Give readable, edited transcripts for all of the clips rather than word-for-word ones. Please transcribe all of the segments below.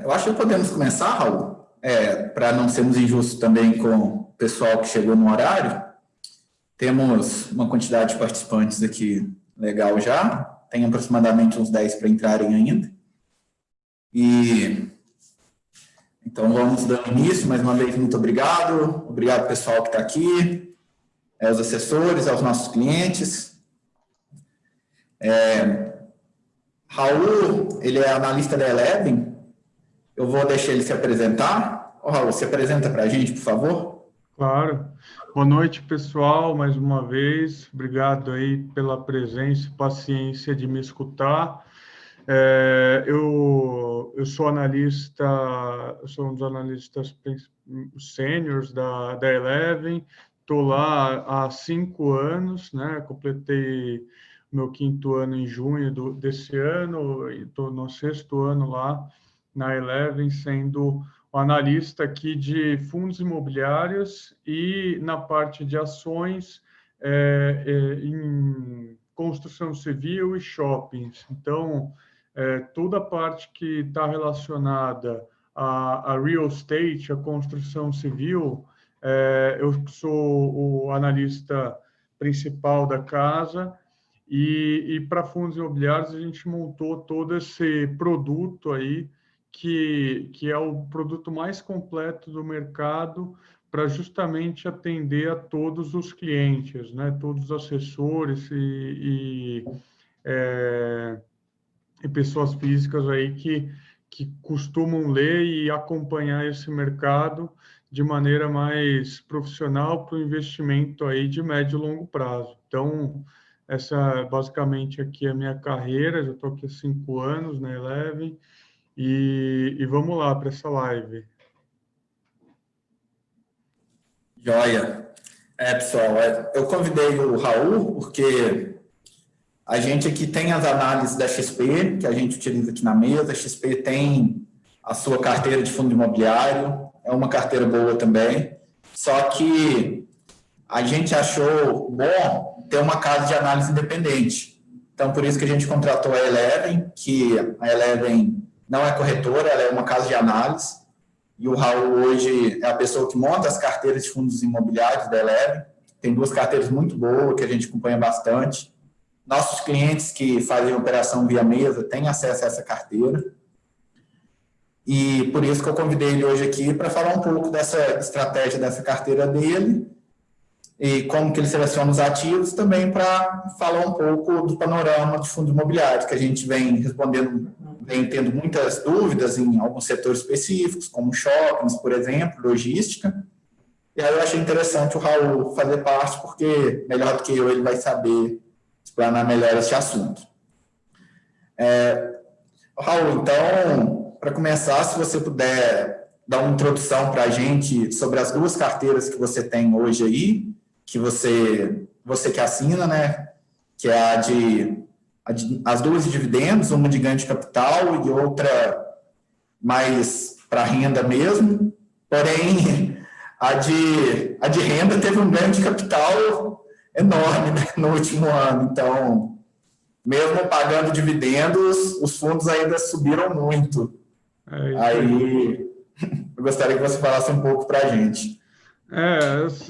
Eu acho que podemos começar, Raul, para não sermos injustos também com o pessoal que chegou no horário. Temos uma quantidade de participantes aqui legal já, tem aproximadamente uns 10 para entrarem ainda. E então vamos dando início, mais uma vez, muito obrigado. Obrigado, pessoal que está aqui, aos assessores, aos nossos clientes. Raul, ele é analista da Eleven. Eu vou deixar ele se apresentar. Raul, se apresenta para a gente, por favor. Claro. Boa noite, pessoal, mais uma vez. Obrigado aí pela presença e paciência de me escutar. Eu sou analista, eu sou um dos analistas sêniores da Eleven. Estou lá há 5 anos, né? Completei meu 5º ano em junho desse ano e estou no 6º ano lá na Eleven, sendo o analista aqui de fundos imobiliários e na parte de ações em construção civil e shoppings. Então, toda a parte que está relacionada a real estate, a construção civil, eu sou o analista principal da casa e para fundos imobiliários a gente montou todo esse produto aí que é o produto mais completo do mercado para justamente atender a todos os clientes, né? Todos os assessores e pessoas físicas aí que costumam ler e acompanhar esse mercado de maneira mais profissional para o investimento aí de médio e longo prazo. Então, essa basicamente aqui é a minha carreira, já estou aqui há 5 anos na Eleven, e vamos lá para essa live. Joia. Pessoal, eu convidei o Raul porque a gente aqui tem as análises da XP, que a gente utiliza aqui na mesa. A XP tem a sua carteira de fundo imobiliário, é uma carteira boa também. Só que a gente achou bom ter uma casa de análise independente. Então, por isso que a gente contratou a Eleven, que a Eleven não é corretora, ela é uma casa de análise. E o Raul hoje é a pessoa que monta as carteiras de fundos imobiliários da Eleven. Tem 2 carteiras muito boas que a gente acompanha bastante. Nossos clientes que fazem operação via mesa têm acesso a essa carteira. E por isso que eu convidei ele hoje aqui para falar um pouco dessa estratégia dessa carteira dele e como que ele seleciona os ativos, também para falar um pouco do panorama de fundos imobiliários, que a gente vem respondendo, vem tendo muitas dúvidas em alguns setores específicos, como shoppings, por exemplo, logística. E aí eu achei interessante o Raul fazer parte, porque melhor do que eu, ele vai saber explanar melhor esse assunto. Raul, então, para começar, se você puder dar uma introdução para a gente sobre as 2 carteiras que você tem hoje aí, que você que assina, né? Que é as 2 de dividendos, uma de ganho de capital e outra mais para renda mesmo. Porém, a de renda teve um ganho de capital enorme, né, no último ano. Então, mesmo pagando dividendos, os fundos ainda subiram muito. Aí, eu gostaria que você falasse um pouco para a gente.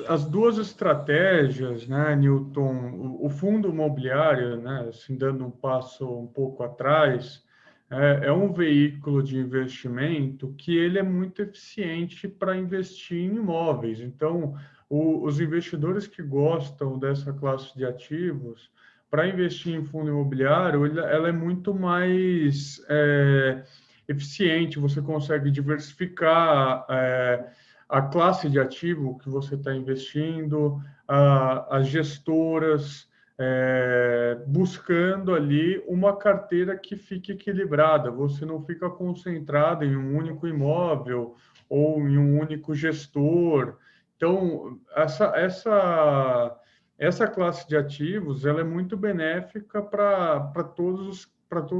As 2 estratégias, né, Newton, o fundo imobiliário, né, assim, dando um passo um pouco atrás, é um veículo de investimento que ele é muito eficiente para investir em imóveis. Então, os investidores que gostam dessa classe de ativos, para investir em fundo imobiliário, ela é muito mais eficiente, você consegue diversificar a classe de ativo que você está investindo, as gestoras, buscando ali uma carteira que fique equilibrada. Você não fica concentrado em um único imóvel ou em um único gestor. Então, essa classe de ativos ela é muito benéfica para todos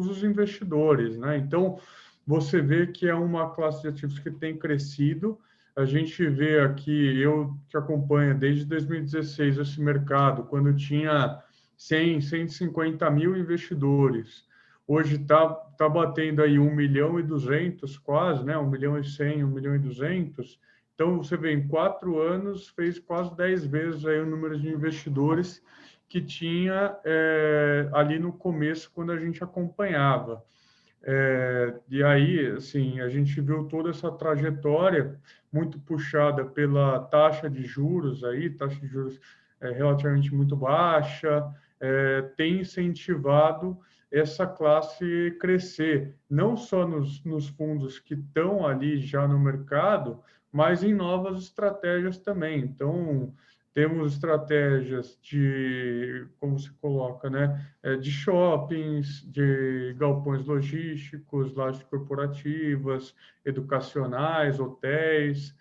os investidores, né? Então, você vê que é uma classe de ativos que tem crescido. A gente vê aqui, eu que acompanho desde 2016 esse mercado, quando tinha 100, 150 mil investidores. hoje tá batendo aí 1.200.000 quase, né? 1.100.000, 1.200.000. Então, você vê, em 4 anos, fez quase 10 vezes aí o número de investidores que tinha ali no começo, quando a gente acompanhava. E aí, assim, a gente viu toda essa trajetória muito puxada pela taxa de juros aí, taxa de juros relativamente muito baixa, tem incentivado essa classe crescer, não só nos fundos que estão ali já no mercado, mas em novas estratégias também. Então, temos estratégias de, como se coloca, né, de shoppings, de galpões logísticos, lajes corporativas, educacionais, hotéis,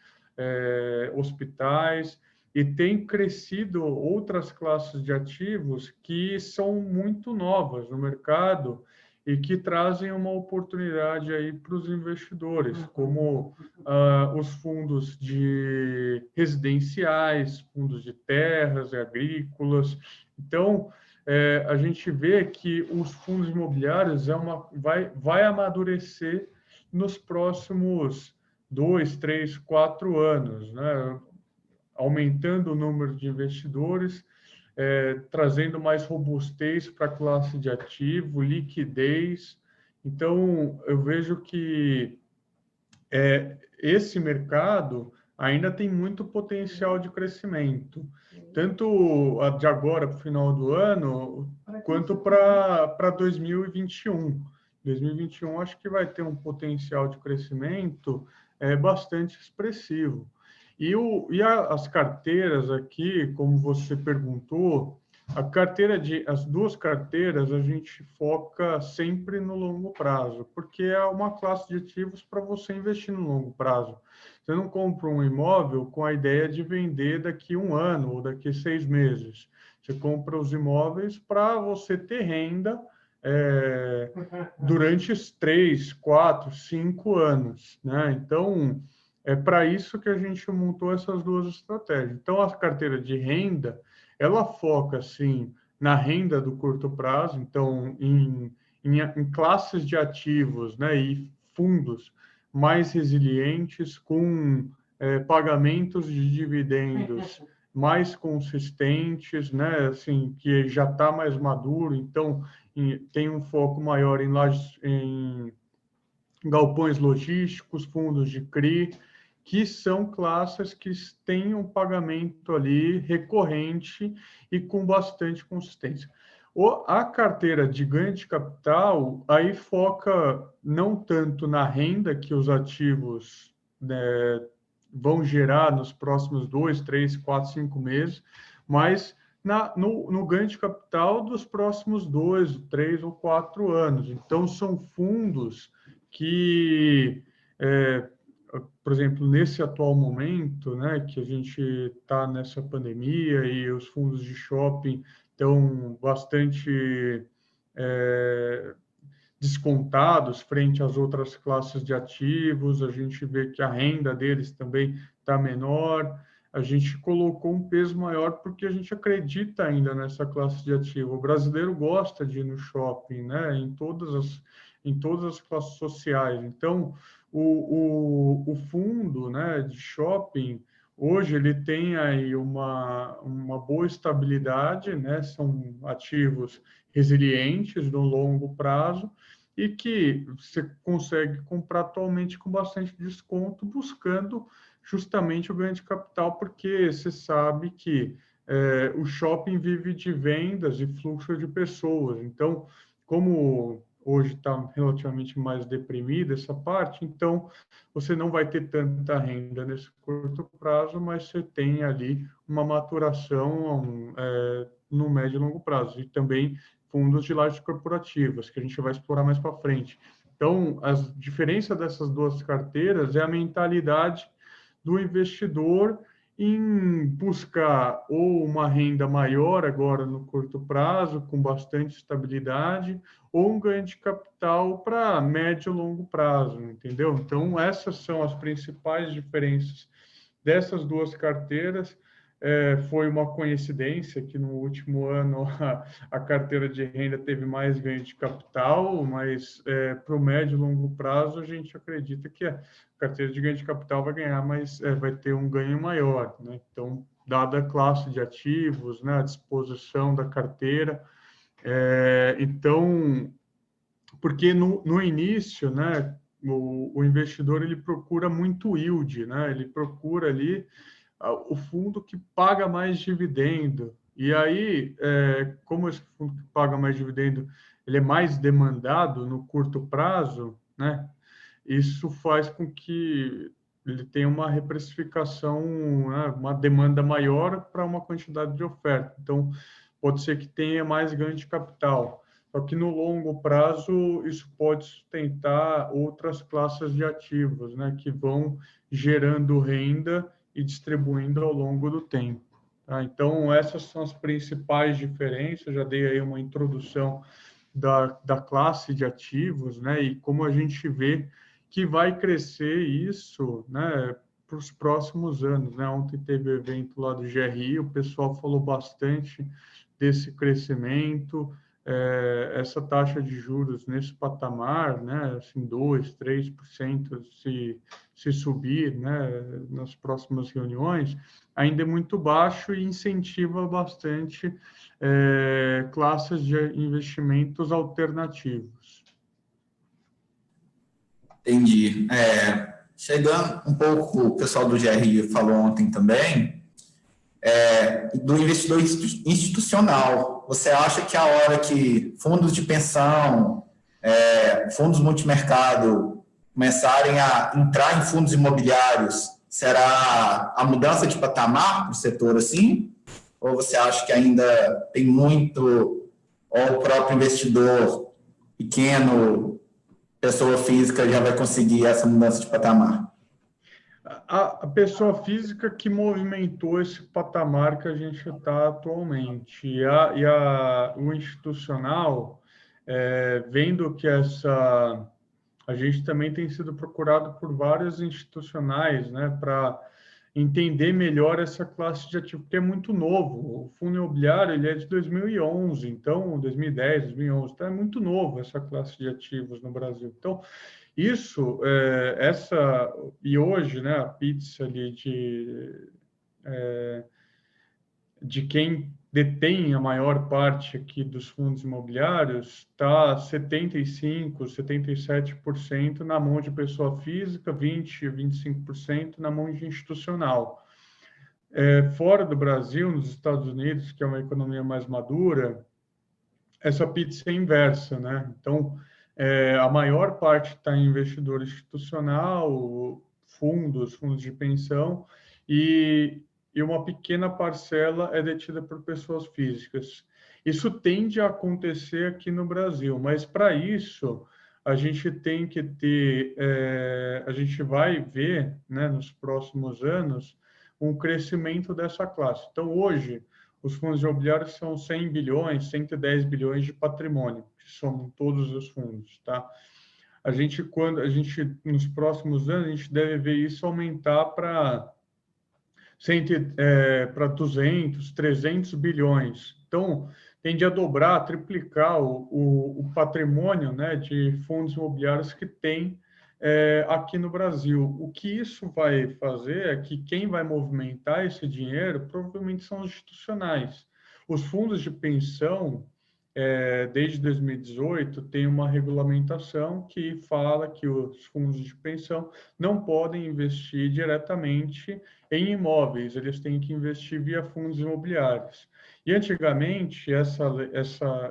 hospitais, e tem crescido outras classes de ativos que são muito novas no mercado e que trazem uma oportunidade aí para os investidores, como os fundos de residenciais, fundos de terras e agrícolas. Então, a gente vê que os fundos imobiliários vai amadurecer nos próximos 2, 3, 4 anos, né? Aumentando o número de investidores, trazendo mais robustez para a classe de ativo, liquidez. Então, eu vejo que esse mercado ainda tem muito potencial de crescimento, tanto de agora para o final do ano, quanto para 2021. 2021 acho que vai ter um potencial de crescimento bastante expressivo. As carteiras aqui, como você perguntou, as duas carteiras a gente foca sempre no longo prazo, porque é uma classe de ativos para você investir no longo prazo. Você não compra um imóvel com a ideia de vender daqui a 1 ano ou daqui a 6 meses. Você compra os imóveis para você ter renda durante os 3, 4, 5 anos, né? Então, é para isso que a gente montou essas duas estratégias. Então, a carteira de renda, ela foca, sim, na renda do curto prazo, então, em classes de ativos, né, e fundos mais resilientes, com pagamentos de dividendos mais consistentes, né, assim, que já está mais maduro, então, tem um foco maior em galpões logísticos, fundos de CRI, que são classes que têm um pagamento ali recorrente e com bastante consistência. A carteira de ganho de capital aí foca não tanto na renda que os ativos, né, vão gerar nos próximos 2, 3, 4, 5 meses, mas no ganho de capital dos próximos 2, 3 ou 4 anos. Então, são fundos que, por exemplo, nesse atual momento, né, que a gente está nessa pandemia e os fundos de shopping estão bastante descontados frente às outras classes de ativos, a gente vê que a renda deles também está menor, a gente colocou um peso maior porque a gente acredita ainda nessa classe de ativo. O brasileiro gosta de ir no shopping, né, em todas as classes sociais. Então, o fundo, né, de shopping, hoje ele tem aí uma boa estabilidade, né, são ativos resilientes no longo prazo e que você consegue comprar atualmente com bastante desconto, buscando justamente o ganho de capital, porque você sabe que o shopping vive de vendas e fluxo de pessoas. Então, como hoje está relativamente mais deprimida essa parte, então você não vai ter tanta renda nesse curto prazo, mas você tem ali uma maturação no médio e longo prazo. E também fundos de lajes corporativas, que a gente vai explorar mais para frente. Então, a diferença dessas duas carteiras é a mentalidade do investidor em buscar ou uma renda maior agora no curto prazo, com bastante estabilidade, ou um ganho de capital para médio e longo prazo, entendeu? Então, essas são as principais diferenças dessas duas carteiras. foi uma coincidência que no último ano a carteira de renda teve mais ganho de capital, mas para o médio e longo prazo a gente acredita que a carteira de ganho de capital vai ganhar, mas vai ter um ganho maior, né? Então, dada a classe de ativos, né, a disposição da carteira, então, porque no início, né, o investidor ele procura muito yield, né? Ele procura ali o fundo que paga mais dividendo. E aí, como esse fundo que paga mais dividendo, ele é mais demandado no curto prazo, né? Isso faz com que ele tenha uma reprecificação, né, uma demanda maior para uma quantidade de oferta. Então, pode ser que tenha mais ganho de capital. Só que no longo prazo, isso pode sustentar outras classes de ativos, né, que vão gerando renda e distribuindo ao longo do tempo. Tá? Então, essas são as principais diferenças. Já dei aí uma introdução da classe de ativos, né, e como a gente vê que vai crescer isso, né, para os próximos anos, né? Ontem teve o evento lá do GRI, o pessoal falou bastante desse crescimento, essa taxa de juros nesse patamar, né, assim, 2, 3%, se subir, né, nas próximas reuniões, ainda é muito baixo e incentiva bastante classes de investimentos alternativos. Entendi. Chegando um pouco, o pessoal do GRI falou ontem também, do investidor institucional. Você acha que a hora que fundos de pensão, fundos multimercado começarem a entrar em fundos imobiliários, será a mudança de patamar para o setor assim? Ou você acha que ainda tem muito, ou o próprio investidor pequeno, pessoa física, já vai conseguir essa mudança de patamar? A pessoa física que movimentou esse patamar que a gente está atualmente. O institucional, vendo que a gente também tem sido procurado por vários institucionais, né, para entender melhor essa classe de ativo, porque é muito novo. O fundo imobiliário ele é de 2011, então 2010, 2011, então é muito novo essa classe de ativos no Brasil. Então, isso, e hoje, né, a pizza ali de quem detém a maior parte aqui dos fundos imobiliários está 75%, 77% na mão de pessoa física, 20%, 25% na mão de institucional. Fora do Brasil, nos Estados Unidos, que é uma economia mais madura, essa pizza é inversa, né? Então, a maior parte está em investidor institucional, fundos de pensão, e uma pequena parcela é detida por pessoas físicas. Isso tende a acontecer aqui no Brasil, mas para isso a gente tem que ter, a gente vai ver, né, nos próximos anos, um crescimento dessa classe. Então, hoje, os fundos imobiliários são 100 bilhões, 110 bilhões de patrimônio, que somam todos os fundos, tá? Nos próximos anos, a gente deve ver isso aumentar para 200, 300 bilhões. Então, tende a dobrar, a triplicar o patrimônio, né, de fundos imobiliários que tem aqui no Brasil. O que isso vai fazer é que quem vai movimentar esse dinheiro provavelmente são os institucionais. Os fundos de pensão, desde 2018, tem uma regulamentação que fala que os fundos de pensão não podem investir diretamente em imóveis, eles têm que investir via fundos imobiliários. E antigamente,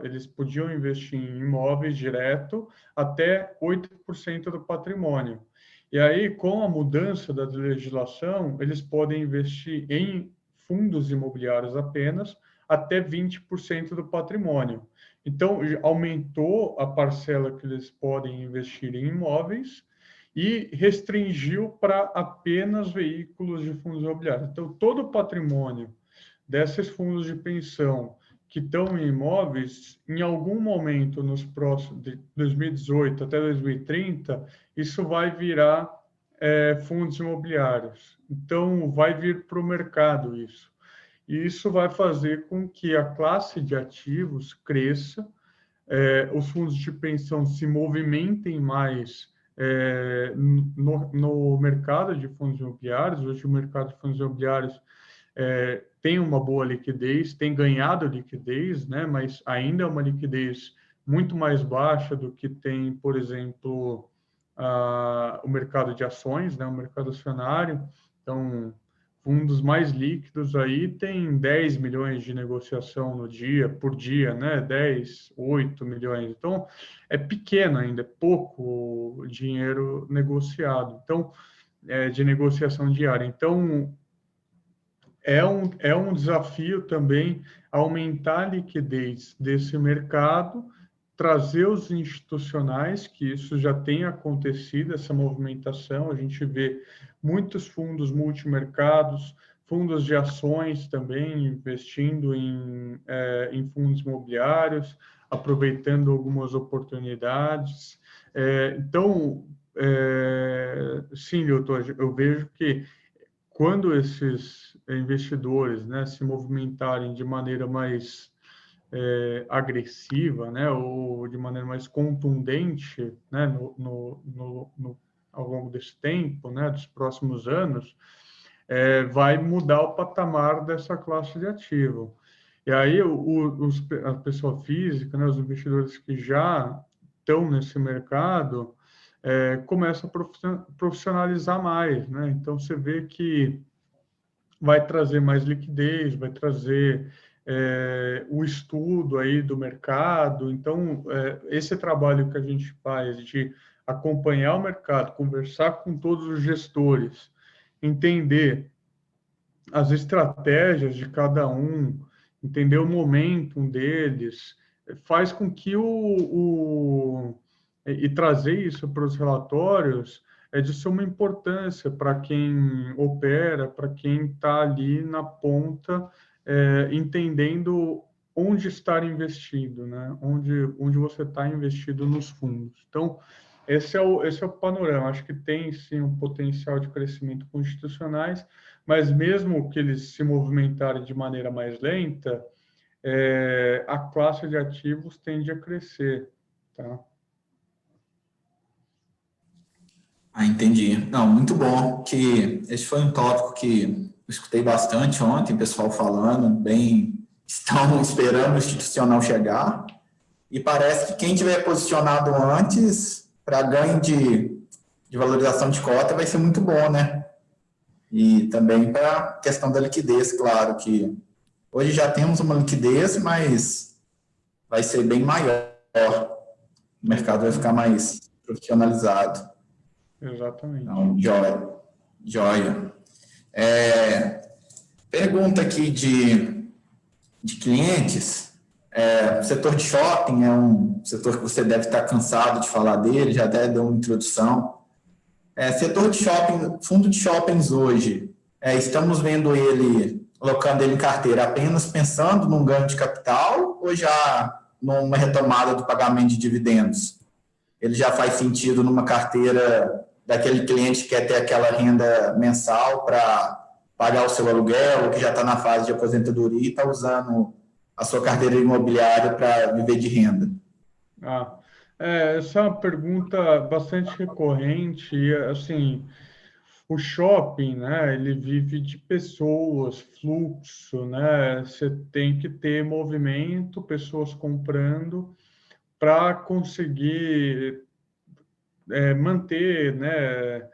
eles podiam investir em imóveis direto até 8% do patrimônio. E aí, com a mudança da legislação, eles podem investir em fundos imobiliários apenas até 20% do patrimônio. Então, aumentou a parcela que eles podem investir em imóveis e restringiu para apenas veículos de fundos imobiliários. Então, todo o patrimônio desses fundos de pensão que estão em imóveis, em algum momento nos próximos, de 2018 até 2030, isso vai virar fundos imobiliários. Então, vai vir para o mercado isso. e isso vai fazer com que a classe de ativos cresça, os fundos de pensão se movimentem mais no mercado de fundos imobiliários. Hoje o mercado de fundos imobiliários tem uma boa liquidez, tem ganhado liquidez, né? Mas ainda é uma liquidez muito mais baixa do que tem, por exemplo, o mercado de ações, né? O mercado acionário. Então, fundos mais líquidos aí tem 10 milhões de negociação no dia, por dia, né? 10, 8 milhões. Então, é pequeno ainda, é pouco dinheiro negociado. Então, de negociação diária. Então, é um desafio também aumentar a liquidez desse mercado, trazer os institucionais, que isso já tem acontecido, essa movimentação. A gente vê muitos fundos multimercados, fundos de ações também investindo em fundos imobiliários, aproveitando algumas oportunidades. Então, sim, eu vejo que quando esses investidores, né, se movimentarem de maneira mais agressiva, né, ou de maneira mais contundente, né, ao longo desse tempo, né, dos próximos anos, vai mudar o patamar dessa classe de ativo. E aí a pessoa física, né, os investidores que já estão nesse mercado, começam a profissionalizar mais, né? Então você vê que vai trazer mais liquidez, vai trazer o estudo aí do mercado. Então, esse trabalho que a gente faz de acompanhar o mercado, conversar com todos os gestores, entender as estratégias de cada um, entender o momentum deles, faz com que e trazer isso para os relatórios é de suma importância para quem opera, para quem está ali na ponta, entendendo onde estar investido, né? Onde você está investido nos fundos. Então, esse é o panorama. Acho que tem, sim, um potencial de crescimento com institucionais, mas mesmo que eles se movimentarem de maneira mais lenta, a classe de ativos tende a crescer, tá? Ah, entendi. Não, muito bom, que esse foi um tópico que eu escutei bastante ontem, pessoal falando, bem, estão esperando o institucional chegar, e parece que quem tiver posicionado antes, para ganho de valorização de cota, vai ser muito bom, né? E também para a questão da liquidez, claro, que hoje já temos uma liquidez, mas vai ser bem maior, o mercado vai ficar mais profissionalizado. Exatamente. Então, joia. Joia. Pergunta aqui de clientes. O setor de shopping é um setor que você deve estar cansado de falar dele, já até deu uma introdução. Setor de shopping, fundo de shoppings hoje, estamos vendo ele, colocando ele em carteira apenas pensando num ganho de capital ou já numa retomada do pagamento de dividendos? Ele já faz sentido numa carteira daquele cliente que quer ter aquela renda mensal para pagar o seu aluguel, ou que já está na fase de aposentadoria e está usando a sua carteira imobiliária para viver de renda? Essa é uma pergunta bastante recorrente. E, assim, o shopping, né, ele vive de pessoas, fluxo, né? Você tem que ter movimento, pessoas comprando para conseguir manter, né,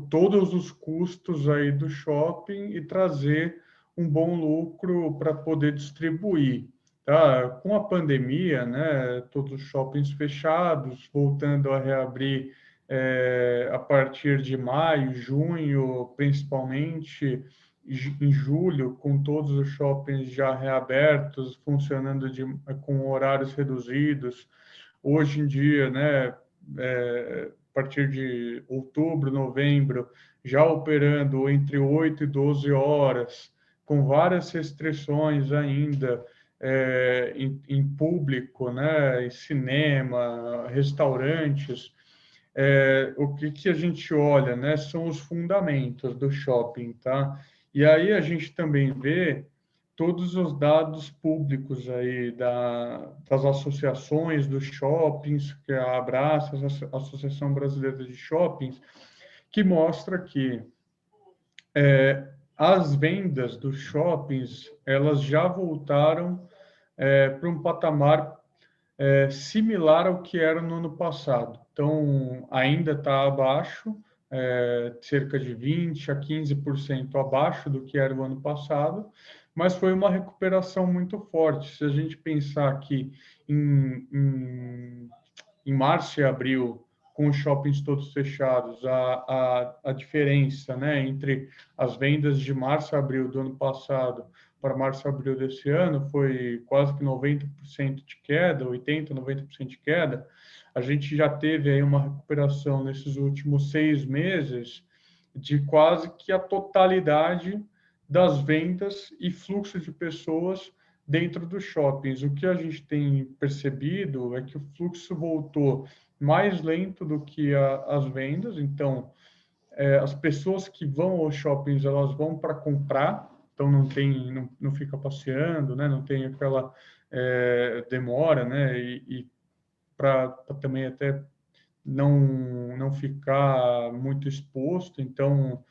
todos os custos aí do shopping e trazer um bom lucro para poder distribuir. Tá? Com a pandemia, né, todos os shoppings fechados, voltando a reabrir a partir de maio, junho, principalmente em julho, com todos os shoppings já reabertos, funcionando com horários reduzidos. Hoje em dia, né, a partir de outubro, novembro, já operando entre 8 e 12 horas, com várias restrições ainda em público, né, em cinema, restaurantes. O que a gente olha, né, são os fundamentos do shopping, tá? E aí a gente também vê todos os dados públicos aí das associações dos shoppings, que é a Abraço, a Associação Brasileira de Shoppings, que mostra que as vendas dos shoppings, elas já voltaram para um patamar similar ao que era no ano passado. Então, ainda está abaixo, cerca de 20% a 15% abaixo do que era o ano passado, mas foi uma recuperação muito forte. Se a gente pensar que em março e abril, com os shoppings todos fechados, a diferença, né, entre as vendas de março a abril do ano passado para março e abril desse ano foi quase que 90% de queda, 80%, 90% de queda. A gente já teve aí uma recuperação nesses últimos 6 meses de quase que a totalidade das vendas e fluxo de pessoas dentro dos shoppings. O que a gente tem percebido é que o fluxo voltou mais lento do que as vendas. Então, as pessoas que vão aos shoppings, elas vão para comprar, então não fica passeando, né? Não tem aquela demora, né? E para também até não ficar muito exposto. Então,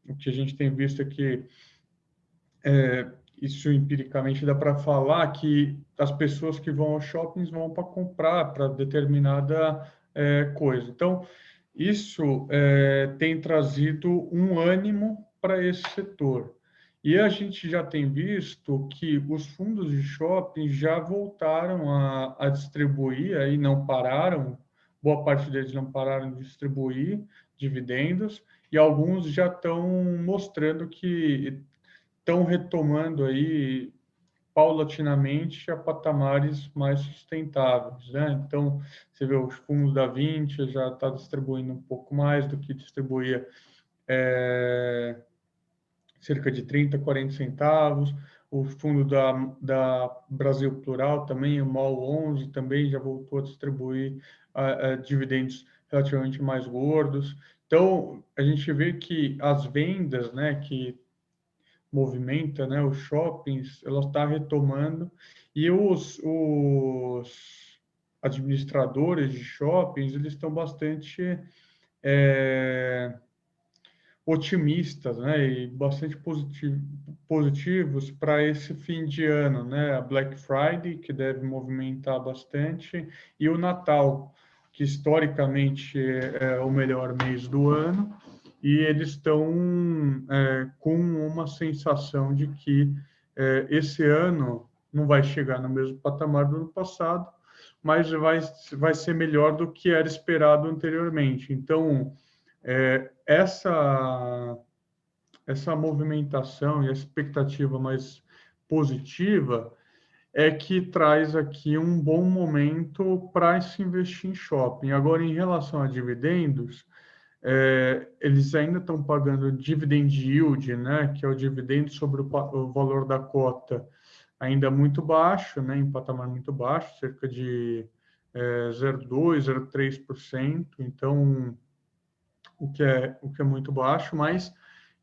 o que a gente tem visto é que isso empiricamente dá para falar que as pessoas que vão aos shoppings vão para comprar para determinada coisa. Então, isso tem trazido um ânimo para esse setor. E a gente já tem visto que os fundos de shopping já voltaram a distribuir, aí não pararam, boa parte deles não pararam de distribuir dividendos, e alguns já estão mostrando que estão retomando aí paulatinamente a patamares mais sustentáveis, né? Então, você vê os fundos da Vinci já está distribuindo um pouco mais do que distribuía cerca de 30, 40 centavos. O fundo da Brasil Plural também, o MOL 11, também já voltou a distribuir dividendos relativamente mais gordos. Então, a gente vê que as vendas, né, que movimenta, né, os shoppings, ela está retomando, e os administradores de shoppings, eles estão bastante otimistas, né, e bastante positivos para esse fim de ano, né, a Black Friday, que deve movimentar bastante, e o Natal, que historicamente é o melhor mês do ano, e eles estão com uma sensação de que esse ano não vai chegar no mesmo patamar do ano passado, mas vai ser melhor do que era esperado anteriormente. Então, essa movimentação e a expectativa mais positiva é que traz aqui um bom momento para se investir em shopping. Agora, em relação a dividendos, eles ainda estão pagando dividend yield, né, que é o dividendo sobre o valor da cota, ainda muito baixo, né, em patamar muito baixo, cerca de 0,2%, 0,3%. Então, o que é muito baixo, mas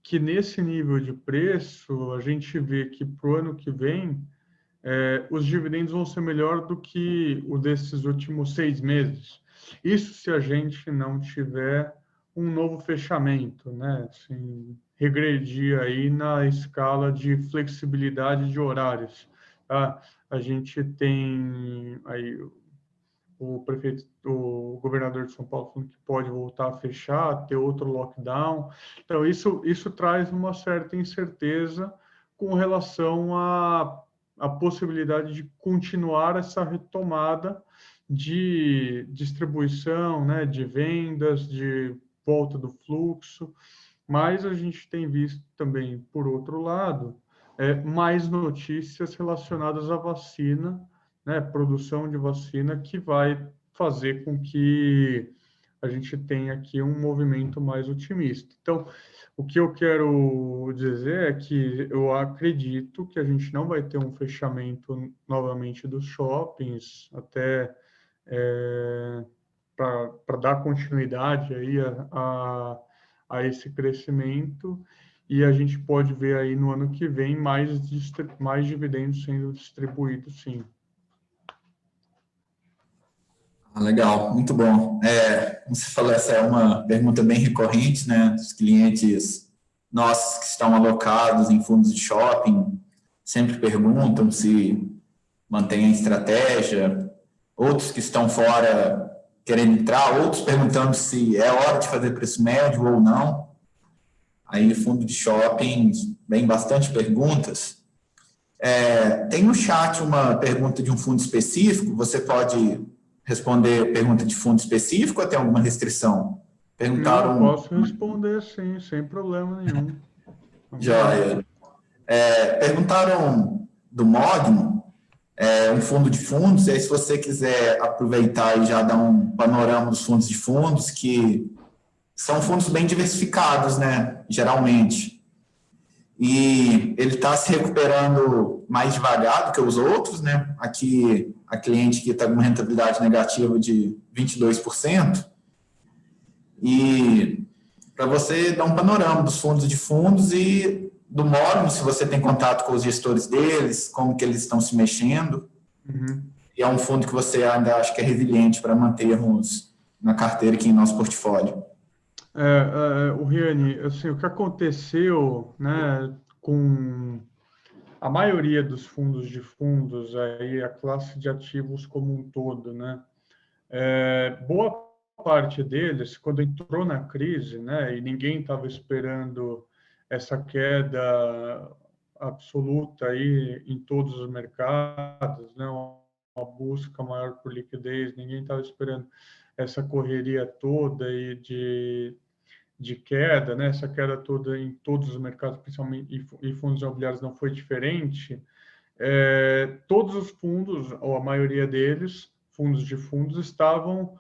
que nesse nível de preço, a gente vê que para o ano que vem, os dividendos vão ser melhor do que o desses últimos 6 meses. Isso se a gente não tiver um novo fechamento, né? Assim, regredir aí na escala de flexibilidade de horários. Tá? A gente tem aí o governador de São Paulo falando que pode voltar a fechar, ter outro lockdown. Então, isso traz uma certa incerteza com relação à possibilidade de continuar essa retomada de distribuição, né, de vendas, de volta do fluxo. Mas a gente tem visto também, por outro lado, mais notícias relacionadas à vacina, né, produção de vacina, que vai fazer com que a gente tenha aqui um movimento mais otimista. Então, o que eu quero dizer é que eu acredito que a gente não vai ter um fechamento novamente dos shoppings até para dar continuidade aí a esse crescimento, e a gente pode ver aí no ano que vem mais dividendos sendo distribuídos, sim. Legal, muito bom. Como você falou, essa é uma pergunta bem recorrente, né, dos clientes nossos que estão alocados em fundos de shopping, sempre perguntam se mantém a estratégia, outros que estão fora querendo entrar, outros perguntando se é hora de fazer preço médio ou não. Aí, fundo de shopping, vem bastante perguntas. Tem no chat uma pergunta de um fundo específico, você pode responder pergunta de fundo específico ou tem alguma restrição? Não, Perguntaram, posso responder, sim, sem problema nenhum. Vamos lá. joia. Perguntaram do Mogno, um fundo de fundos, e aí se você quiser aproveitar e já dar um panorama dos fundos de fundos, que são fundos bem diversificados, né, geralmente. E ele está se recuperando mais devagar do que os outros, né? Aqui, a cliente que está com uma rentabilidade negativa de 22%. E para você dar um panorama dos fundos de fundos e do Mogno, se você tem contato com os gestores deles, como que eles estão se mexendo. Uhum. E é um fundo que você ainda acha que é resiliente para mantermos na carteira aqui em nosso portfólio. O Riane, assim, o que aconteceu, né, com a maioria dos fundos de fundos, aí, a classe de ativos como um todo, né, boa parte deles, quando entrou na crise, né, e ninguém estava esperando essa queda absoluta aí em todos os mercados, né, uma busca maior por liquidez, ninguém estava esperando essa correria toda e de queda, né, essa queda toda em todos os mercados, principalmente e fundos imobiliários não foi diferente. Todos os fundos, ou a maioria deles, fundos de fundos, estavam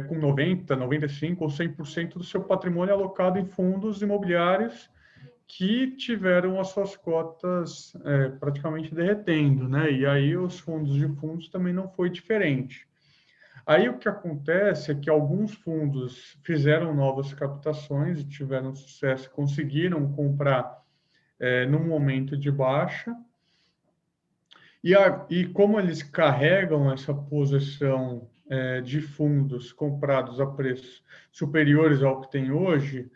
com 90%, 95% ou 100% do seu patrimônio alocado em fundos imobiliários que tiveram as suas cotas praticamente derretendo, né? E aí os fundos de fundos também não foi diferente. Aí o que acontece é que alguns fundos fizeram novas captações e tiveram sucesso, conseguiram comprar num momento de baixa, e como eles carregam essa posição de fundos comprados a preços superiores ao que tem hoje,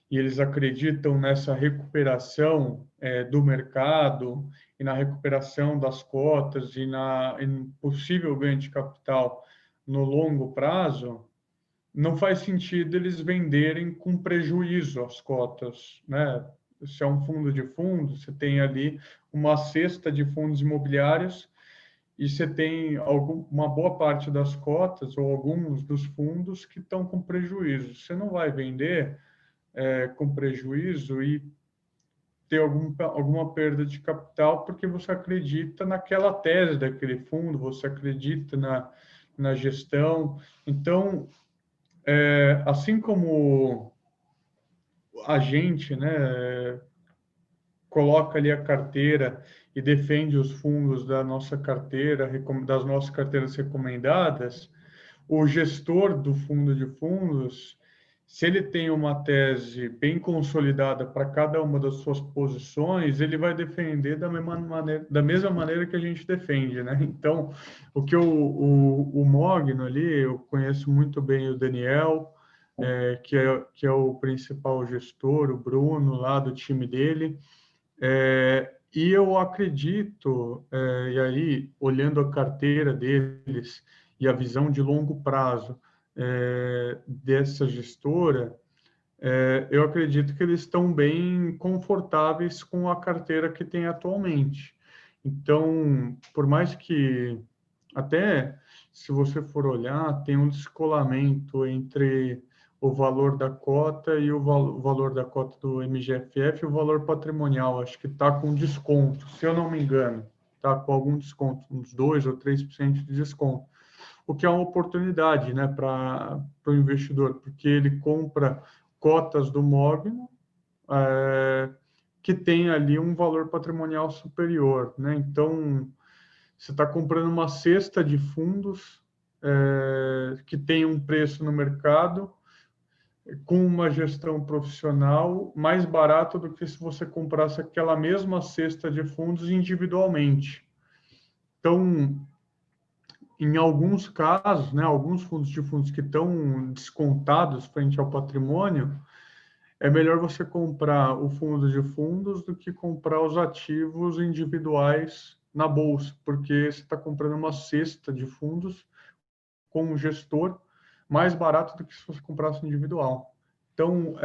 e eles acreditam nessa recuperação do mercado e na recuperação das cotas em possível ganho de capital no longo prazo, não faz sentido eles venderem com prejuízo as cotas, né? Se é um fundo de fundos, você tem ali uma cesta de fundos imobiliários e você tem uma boa parte das cotas ou alguns dos fundos que estão com prejuízo. Você não vai vender com prejuízo e ter alguma perda de capital porque você acredita naquela tese daquele fundo, você acredita na gestão. Então, assim como a gente, né, coloca ali a carteira e defende os fundos da nossa carteira, das nossas carteiras recomendadas, o gestor do fundo de fundos, se ele tem uma tese bem consolidada para cada uma das suas posições, ele vai defender da mesma maneira que a gente defende, né? Então, o Mogno ali, eu conheço muito bem o Daniel, que é o principal gestor, o Bruno, lá do time dele, e eu acredito, e aí, olhando a carteira deles e a visão de longo prazo dessa gestora, eu acredito que eles estão bem confortáveis com a carteira que tem atualmente. Então, por mais que, até se você for olhar, tem um descolamento entre o valor da cota e o valor da cota do MGFF e o valor patrimonial. Acho que está com desconto, se eu não me engano. Está com algum desconto, uns 2 ou 3% de desconto. O que é uma oportunidade, né, para o investidor, porque ele compra cotas do Mogno, que tem ali um valor patrimonial superior, né? Então, você está comprando uma cesta de fundos que tem um preço no mercado, com uma gestão profissional mais barato do que se você comprasse aquela mesma cesta de fundos individualmente. Então, em alguns casos, né, alguns fundos que estão descontados frente ao patrimônio, é melhor você comprar o fundo de fundos do que comprar os ativos individuais na bolsa, porque você está comprando uma cesta de fundos com um gestor mais barato do que se você comprasse individual. Então,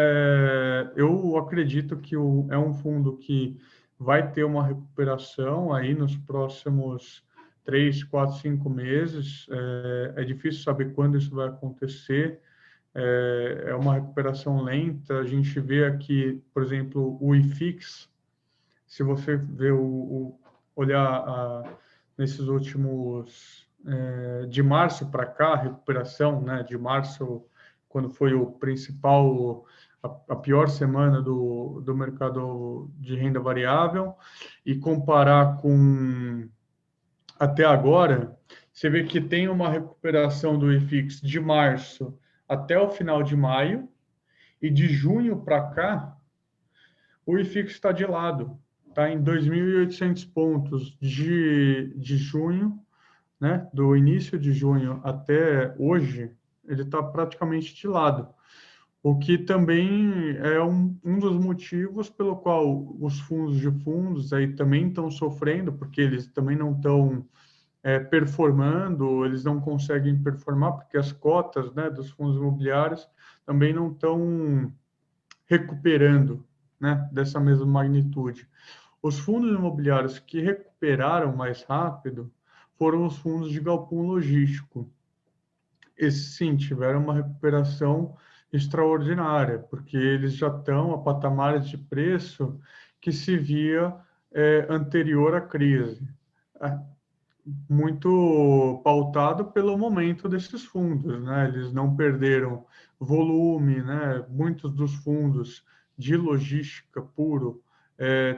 eu acredito que é um fundo que vai ter uma recuperação aí nos próximos 3, 4, 5 meses. É difícil saber quando isso vai acontecer. É uma recuperação lenta. A gente vê aqui, por exemplo, o IFIX. Se você vê olhar nesses últimos de março para cá, recuperação, né, de março, quando foi o principal, a pior semana do mercado de renda variável, e comparar com até agora, você vê que tem uma recuperação do IFIX de março até o final de maio, e de junho para cá, o IFIX está de lado, está em 2.800 pontos de junho, né, do início de junho até hoje, ele está praticamente de lado, o que também é um dos motivos pelo qual os fundos de fundos aí também estão sofrendo, porque eles também não estão performando, eles não conseguem performar, porque as cotas, né, dos fundos imobiliários também não estão recuperando, né, dessa mesma magnitude. Os fundos imobiliários que recuperaram mais rápido foram os fundos de galpão logístico. Esses, sim, tiveram uma recuperação extraordinária, porque eles já estão a patamares de preço que se via anterior à crise. Muito pautado pelo momento desses fundos, né? Eles não perderam volume, né? Muitos dos fundos de logística puro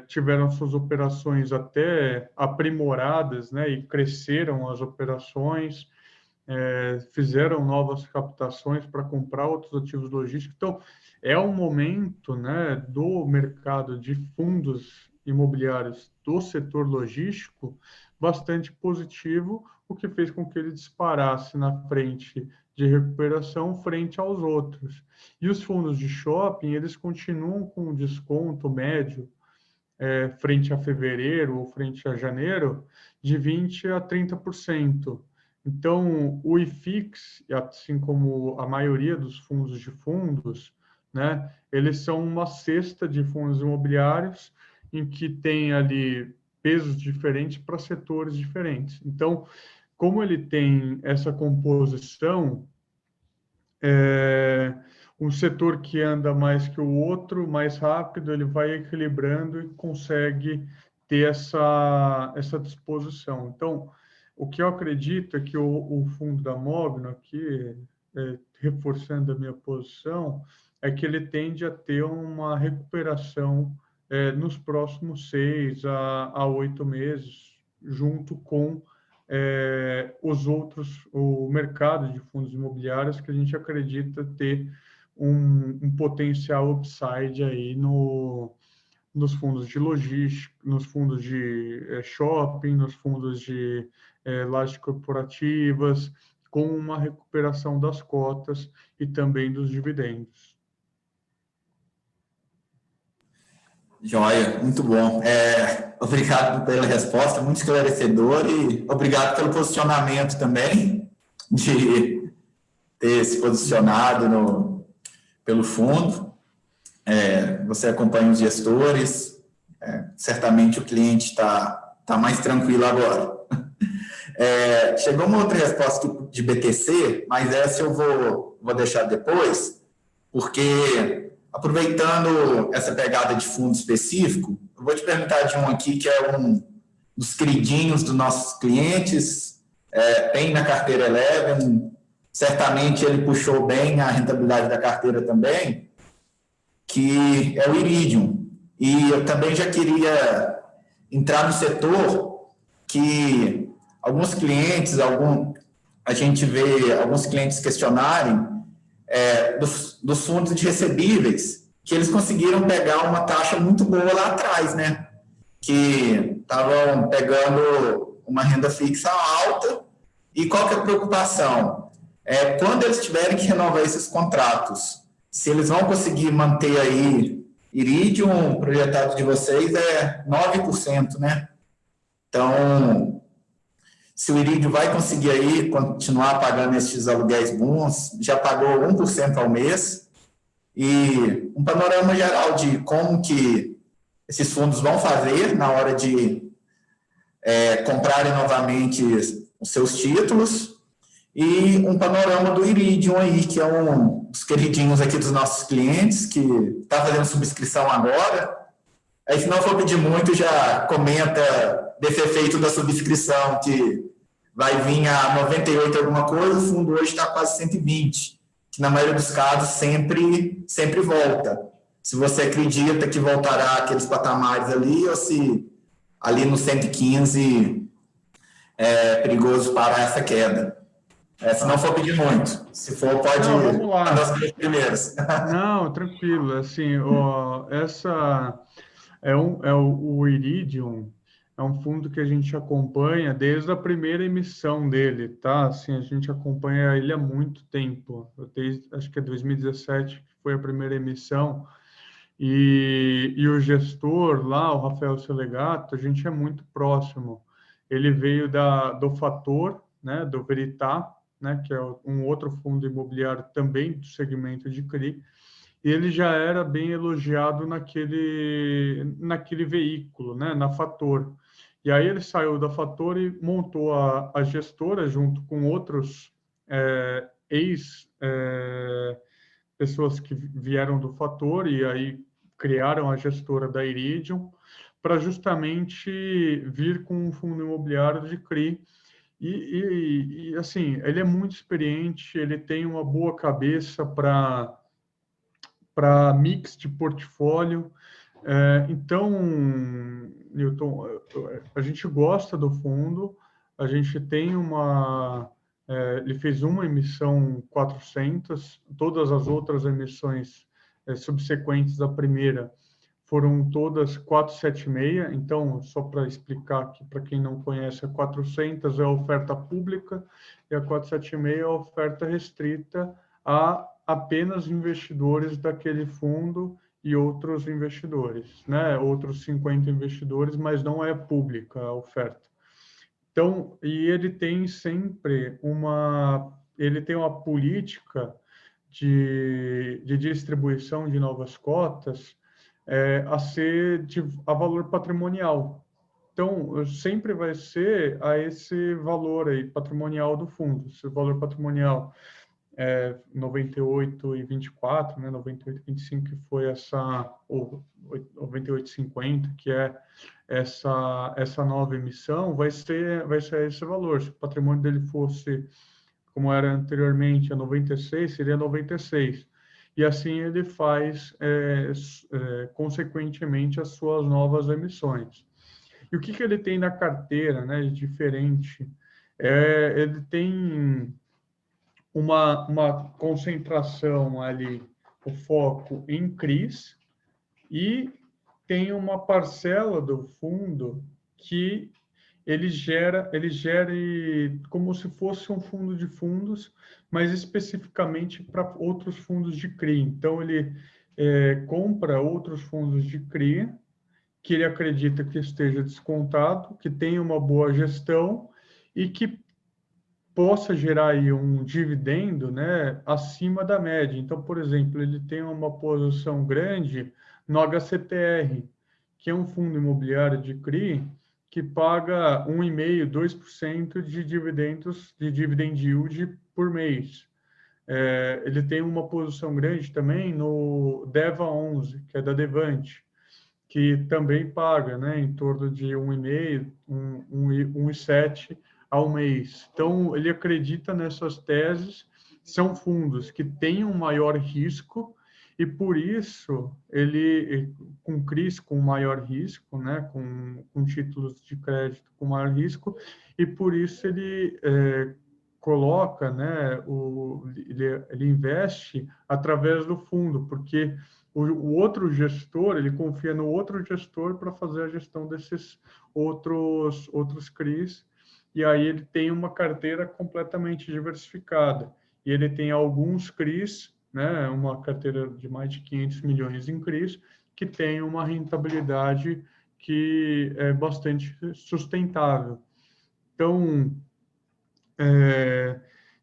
tiveram suas operações até aprimoradas, né? E cresceram as operações, fizeram novas captações para comprar outros ativos logísticos. Então, é um momento, né, do mercado de fundos imobiliários do setor logístico bastante positivo, o que fez com que ele disparasse na frente de recuperação frente aos outros. E os fundos de shopping, eles continuam com um desconto médio frente a fevereiro ou frente a janeiro de 20% a 30%. Então, o IFIX, assim como a maioria dos fundos de fundos, né, eles são uma cesta de fundos imobiliários em que tem ali pesos diferentes para setores diferentes. Então, como ele tem essa composição, um setor que anda mais que o outro, mais rápido, ele vai equilibrando e consegue ter essa disposição. Então, o que eu acredito é que o fundo da Mogno, aqui, reforçando a minha posição, é que ele tende a ter uma recuperação nos próximos 6 a 8 meses, junto com os outros, o mercado de fundos imobiliários, que a gente acredita ter um potencial upside aí nos fundos de logística, nos fundos de shopping, nos fundos de lajes corporativas, com uma recuperação das cotas e também dos dividendos. Joia, muito bom. Obrigado pela resposta, muito esclarecedor, e obrigado pelo posicionamento também, de ter se posicionado pelo fundo. Você acompanha os gestores, certamente o cliente está mais tranquilo agora. Chegou uma outra resposta de BTC, mas essa eu vou deixar depois, porque, aproveitando essa pegada de fundo específico, eu vou te perguntar de um aqui que é um dos queridinhos dos nossos clientes, tem na carteira Eleven, certamente ele puxou bem a rentabilidade da carteira também, que é o Iridium. E eu também já queria entrar no setor que alguns clientes, a gente vê alguns clientes questionarem dos fundos de recebíveis, que eles conseguiram pegar uma taxa muito boa lá atrás, né? Que estavam pegando uma renda fixa alta. E qual que é a preocupação? Quando eles tiverem que renovar esses contratos, se eles vão conseguir manter aí Iridium, o projetado de vocês é 9%, né? Então, se o Iridium vai conseguir aí continuar pagando esses aluguéis bons, já pagou 1% ao mês, e um panorama geral de como que esses fundos vão fazer na hora de comprarem novamente os seus títulos, e um panorama do Iridium aí, que é um dos queridinhos aqui dos nossos clientes, que está fazendo subscrição agora. Aí, se não for pedir muito, já comenta desse efeito da subscrição, que vai vir a 98 alguma coisa, o fundo hoje está quase 120, que na maioria dos casos sempre volta. Se você acredita que voltará aqueles patamares ali, ou se ali no 115 é perigoso parar essa queda. Se não for pedir muito. Se for, pode Não, vamos lá. das duas primeiras. Não, tranquilo. Assim, essa o Iridium é um fundo que a gente acompanha desde a primeira emissão dele, tá? Assim, a gente acompanha ele há muito tempo. Desde, acho que é 2017 que foi a primeira emissão. E o gestor lá, o Rafael Selegato, a gente é muito próximo. Ele veio do Fator, né, do Veritá, né, que é um outro fundo imobiliário também do segmento de CRI, e ele já era bem elogiado naquele veículo, né, na Fator. E aí ele saiu da Fator e montou a gestora junto com outros pessoas que vieram do Fator e aí criaram a gestora da Iridium para justamente vir com um fundo imobiliário de CRI. E assim, ele é muito experiente, ele tem uma boa cabeça para mix de portfólio. Então, Newton, a gente gosta do fundo, a gente tem ele fez uma emissão 400, todas as outras emissões subsequentes à primeira foram todas 476, então, só para explicar aqui, para quem não conhece, a 400 é a oferta pública e a 476 é a oferta restrita a apenas investidores daquele fundo e outros investidores, né? Outros 50 investidores, mas não é pública a oferta. Então, e ele tem sempre ele tem uma política de distribuição de novas cotas a valor patrimonial. Então, sempre vai ser a esse valor aí patrimonial do fundo. Esse valor patrimonial 98,24, né, 98,25 que foi ou 98,50, que é essa nova emissão, vai ser esse valor. Se o patrimônio dele fosse, como era anteriormente, a 96, seria 96. E assim ele faz, consequentemente, as suas novas emissões. E o que ele tem na carteira, né, de diferente? Ele tem uma concentração ali, o foco em CRIs, e tem uma parcela do fundo que ele gere como se fosse um fundo de fundos, mas especificamente para outros fundos de CRI. Então, ele compra outros fundos de CRI, que ele acredita que esteja descontado, que tenha uma boa gestão e que possa gerar aí um dividendo, né, acima da média. Então, por exemplo, ele tem uma posição grande no HCTR, que é um fundo imobiliário de CRI, que paga 1,5%, 2% de dividendos, de dividend yield por mês. Ele tem uma posição grande também no DEVA11, que é da Devante, que também paga, né, em torno de 1,5%, 1,7% ao mês. Então, ele acredita nessas teses, são fundos que têm um maior risco, e por isso ele, com CRIs com maior risco, né, com títulos de crédito com maior risco, e por isso ele coloca, né, ele investe através do fundo, porque o outro gestor, ele confia no outro gestor para fazer a gestão desses outros CRIs, e aí ele tem uma carteira completamente diversificada. E ele tem alguns CRIs, né, uma carteira de mais de 500 milhões em CRIs, que tem uma rentabilidade que é bastante sustentável. Então,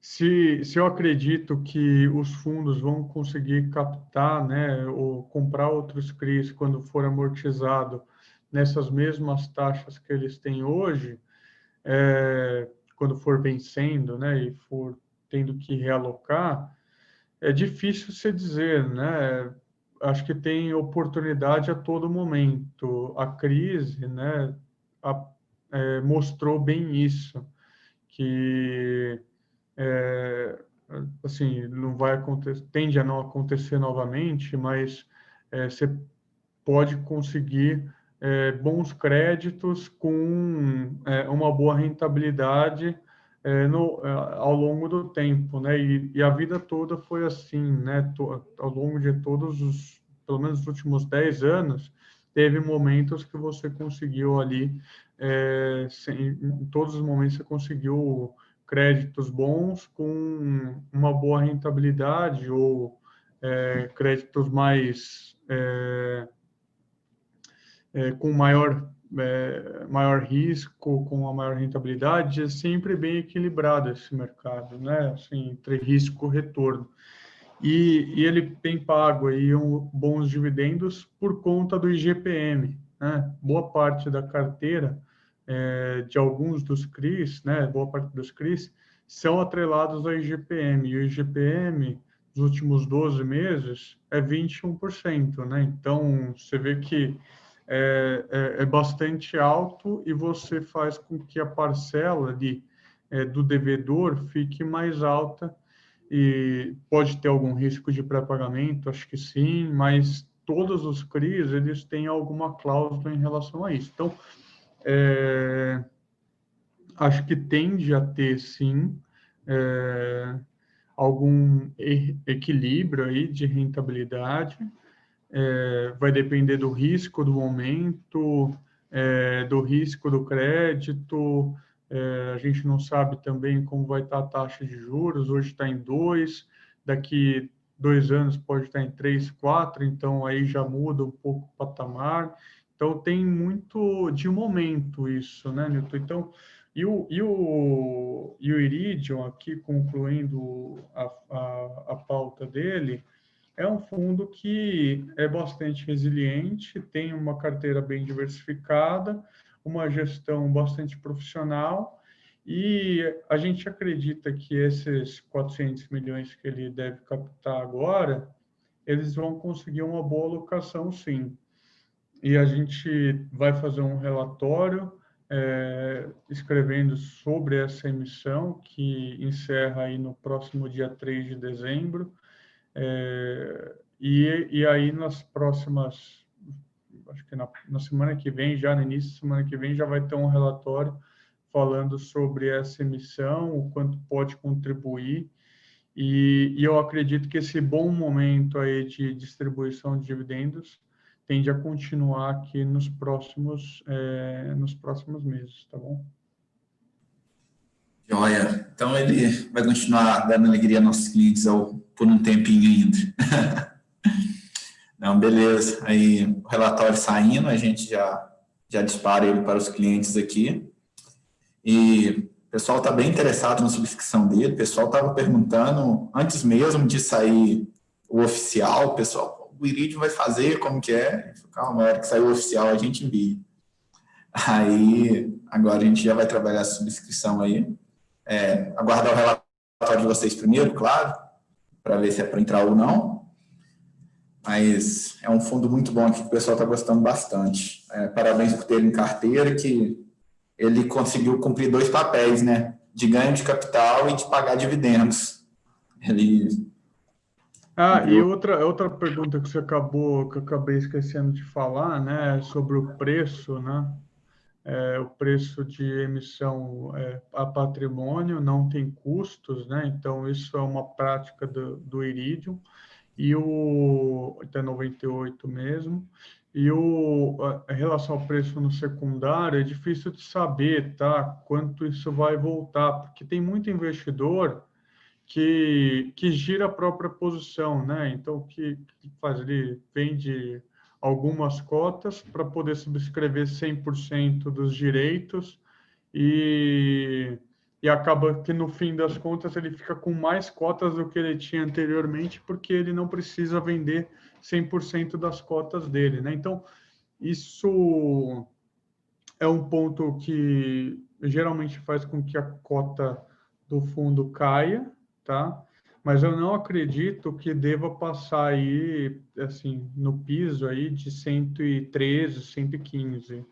se eu acredito que os fundos vão conseguir captar, né, ou comprar outros CRIs quando for amortizado nessas mesmas taxas que eles têm hoje, quando for vencendo, né, e for tendo que realocar, é difícil se dizer, né? Acho que tem oportunidade a todo momento. A crise, né, mostrou bem isso, que assim, não vai acontecer, tende a não acontecer novamente, mas você pode conseguir bons créditos com uma boa rentabilidade ao longo do tempo, né? E a vida toda foi assim, né? Ao longo de pelo menos os últimos 10 anos, teve momentos que você conseguiu ali, em todos os momentos você conseguiu créditos bons com uma boa rentabilidade ou créditos mais com maior risco, com uma maior rentabilidade, é sempre bem equilibrado esse mercado, né? Assim, entre risco e retorno. E ele tem pago aí bons dividendos por conta do IGPM, né? Boa parte da carteira de alguns dos CRIs, né? Boa parte dos CRIs são atrelados ao IGPM. E o IGPM, nos últimos 12 meses, é 21%, né? Então, você vê que é bastante alto e você faz com que a parcela do devedor fique mais alta e pode ter algum risco de pré-pagamento, acho que sim, mas todos os CRIs, eles têm alguma cláusula em relação a isso. Então, acho que tende a ter, sim, algum equilíbrio aí de rentabilidade, vai depender do risco do momento, do risco do crédito. A gente não sabe também como vai estar a taxa de juros. Hoje está em 2, daqui 2 anos pode estar em 3, 4, então aí já muda um pouco o patamar. Então tem muito de momento isso, né, Nilton? Então, e o Iridium, aqui concluindo a pauta dele, é um fundo que é bastante resiliente, tem uma carteira bem diversificada, uma gestão bastante profissional, e a gente acredita que esses 400 milhões que ele deve captar agora, eles vão conseguir uma boa alocação, sim. E a gente vai fazer um relatório escrevendo sobre essa emissão, que encerra aí no próximo dia 3 de dezembro, e aí nas próximas, acho que na semana que vem, já no início da semana que vem, já vai ter um relatório falando sobre essa emissão, o quanto pode contribuir, e eu acredito que esse bom momento aí de distribuição de dividendos tende a continuar aqui nos próximos meses, tá bom? Joia. Então, ele vai continuar dando alegria aos nossos clientes por um tempinho ainda. Não, beleza. Aí, o relatório saindo, a gente já dispara ele para os clientes aqui. E o pessoal está bem interessado na subscrição dele. O pessoal estava perguntando, antes mesmo de sair o oficial, pessoal, o Iridium vai fazer, como que é? Calma, na hora que sair o oficial, a gente envia. Aí, agora a gente já vai trabalhar a subscrição aí. Aguardar o relatório de vocês primeiro, claro, para ver se é para entrar ou não. Mas é um fundo muito bom aqui que o pessoal está gostando bastante. Parabéns por ter ele em carteira, que ele conseguiu cumprir 2 papéis, né? De ganho de capital e de pagar dividendos. Ele E cumpriu. outra pergunta que eu acabei esquecendo de falar, né, sobre o preço, né? o preço de emissão a patrimônio, não tem custos, né? Então, isso é uma prática do Iridium, e até 98 mesmo, e a relação ao preço no secundário é difícil de saber, tá? Quanto isso vai voltar, porque tem muito investidor que gira a própria posição, né? Então, o que faz? Ele vende algumas cotas para poder subscrever 100% dos direitos e, e acaba que, no fim das contas, ele fica com mais cotas do que ele tinha anteriormente, porque ele não precisa vender 100% das cotas dele, né? Então, isso é um ponto que geralmente faz com que a cota do fundo caia, tá? Mas eu não acredito que deva passar aí, assim, no piso aí de 113, 115.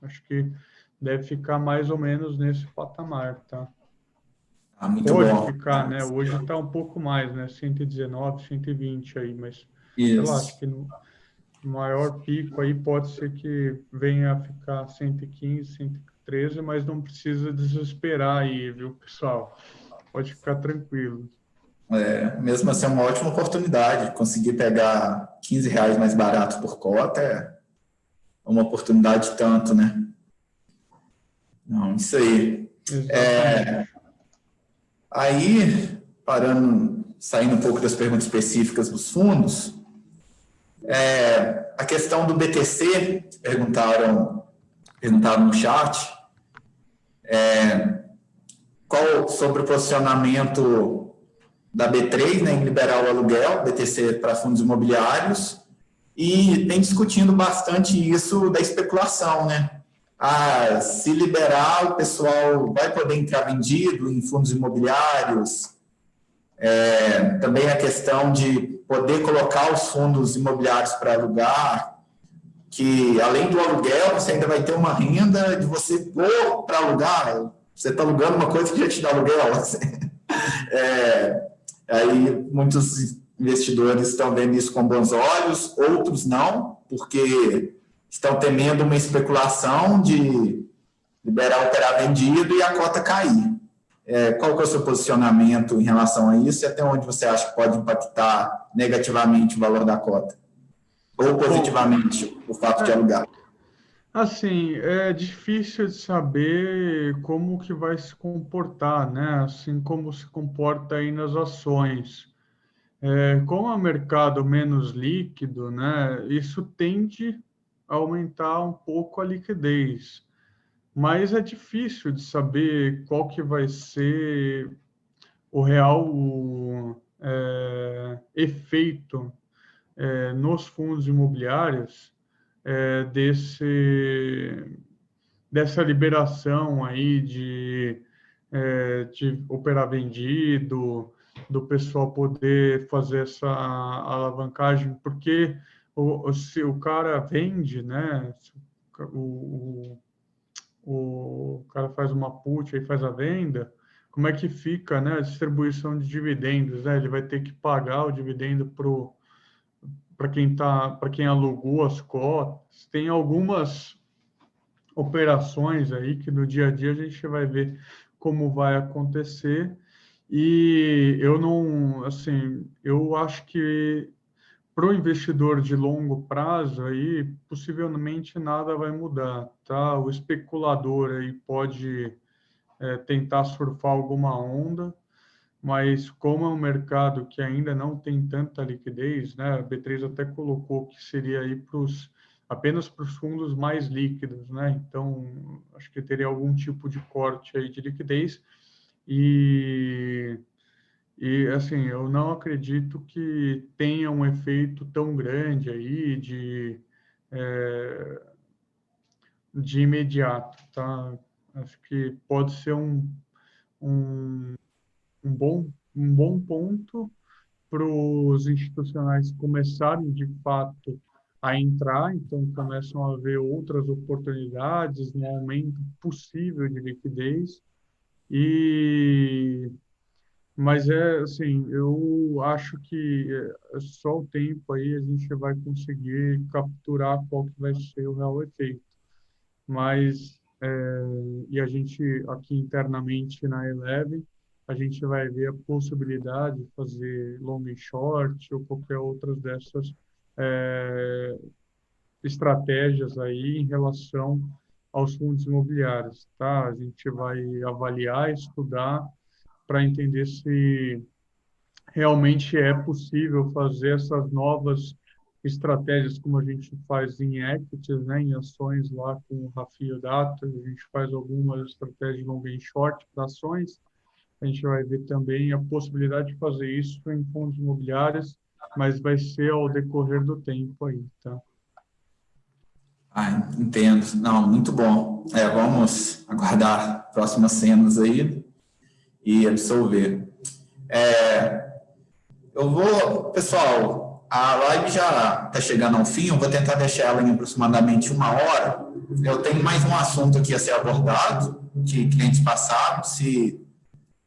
Acho que deve ficar mais ou menos nesse patamar, tá? Ah, muito Pode bom. ficar, né? Hoje está um pouco mais, né? 119, 120 aí, mas sei lá, acho Isso. que no maior pico aí pode ser que venha a ficar 115, 113, mas não precisa desesperar aí, viu, pessoal? Pode ficar tranquilo. Mesmo assim, é uma ótima oportunidade. Conseguir pegar R$ 15 mais barato por cota é uma oportunidade tanto, né? Não, isso aí. Exatamente. Aí, parando, saindo um pouco das perguntas específicas dos fundos, a questão do BTC, perguntaram no chat, sobre o posicionamento da B3, né, em liberar o aluguel, BTC para fundos imobiliários, e tem discutindo bastante isso da especulação, né? Se liberar, o pessoal vai poder entrar vendido em fundos imobiliários. Também a questão de poder colocar os fundos imobiliários para alugar, que além do aluguel, você ainda vai ter uma renda de você pôr para alugar. Você está alugando uma coisa que já te dá aluguel. Aí muitos investidores estão vendo isso com bons olhos, outros não, porque estão temendo uma especulação de liberar operar vendido e a cota cair. Qual que é o seu posicionamento em relação a isso e até onde você acha que pode impactar negativamente o valor da cota? Ou Bom, positivamente o fato de é, alugar? assim, é difícil de saber como que vai se comportar, né? Assim como se comporta aí nas ações. Como é um mercado menos líquido, né? Isso tende a aumentar um pouco a liquidez. Mas é difícil de saber qual que vai ser o real efeito nos fundos imobiliários dessa liberação aí de operar vendido, do pessoal poder fazer essa alavancagem, porque se o cara vende, né, o, o cara faz uma put e faz a venda, como é que fica, né, a distribuição de dividendos, né? Ele vai ter que pagar o dividendo para quem alugou as cotas. Tem algumas operações aí que no dia a dia a gente vai ver como vai acontecer. E eu não, assim, eu acho que para o investidor de longo prazo aí, possivelmente nada vai mudar, tá? O especulador aí pode tentar surfar alguma onda, mas como é um mercado que ainda não tem tanta liquidez, né? A B3 até colocou que seria aí apenas para os fundos mais líquidos, né? Então, acho que teria algum tipo de corte aí de liquidez e assim, eu não acredito que tenha um efeito tão grande aí eh, de imediato, tá? Acho que pode ser um, um bom ponto para os institucionais começarem, de fato, a entrar, então começam a haver outras oportunidades, um aumento possível de liquidez, e mas assim, eu acho que só o tempo aí a gente vai conseguir capturar qual que vai ser o real efeito. Mas e a gente, aqui internamente na Eleven, a gente vai ver a possibilidade de fazer long and short ou qualquer outra dessas é, estratégias aí em relação aos fundos imobiliários, tá? A gente vai avaliar, estudar para entender se realmente é possível fazer essas novas estratégias como a gente faz em equities, né, em ações lá com o Rafio Data, a gente faz algumas estratégias long and short para ações, a gente vai ver também a possibilidade de fazer isso em fundos imobiliários, mas vai ser ao decorrer do tempo aí, tá? Ah, entendo. Não, muito bom. Vamos aguardar próximas cenas aí e absolver. Eu vou, pessoal, a live já está chegando ao fim, eu vou tentar deixar ela em aproximadamente 1 hora. Eu tenho mais um assunto aqui a ser abordado, de clientes passados. Se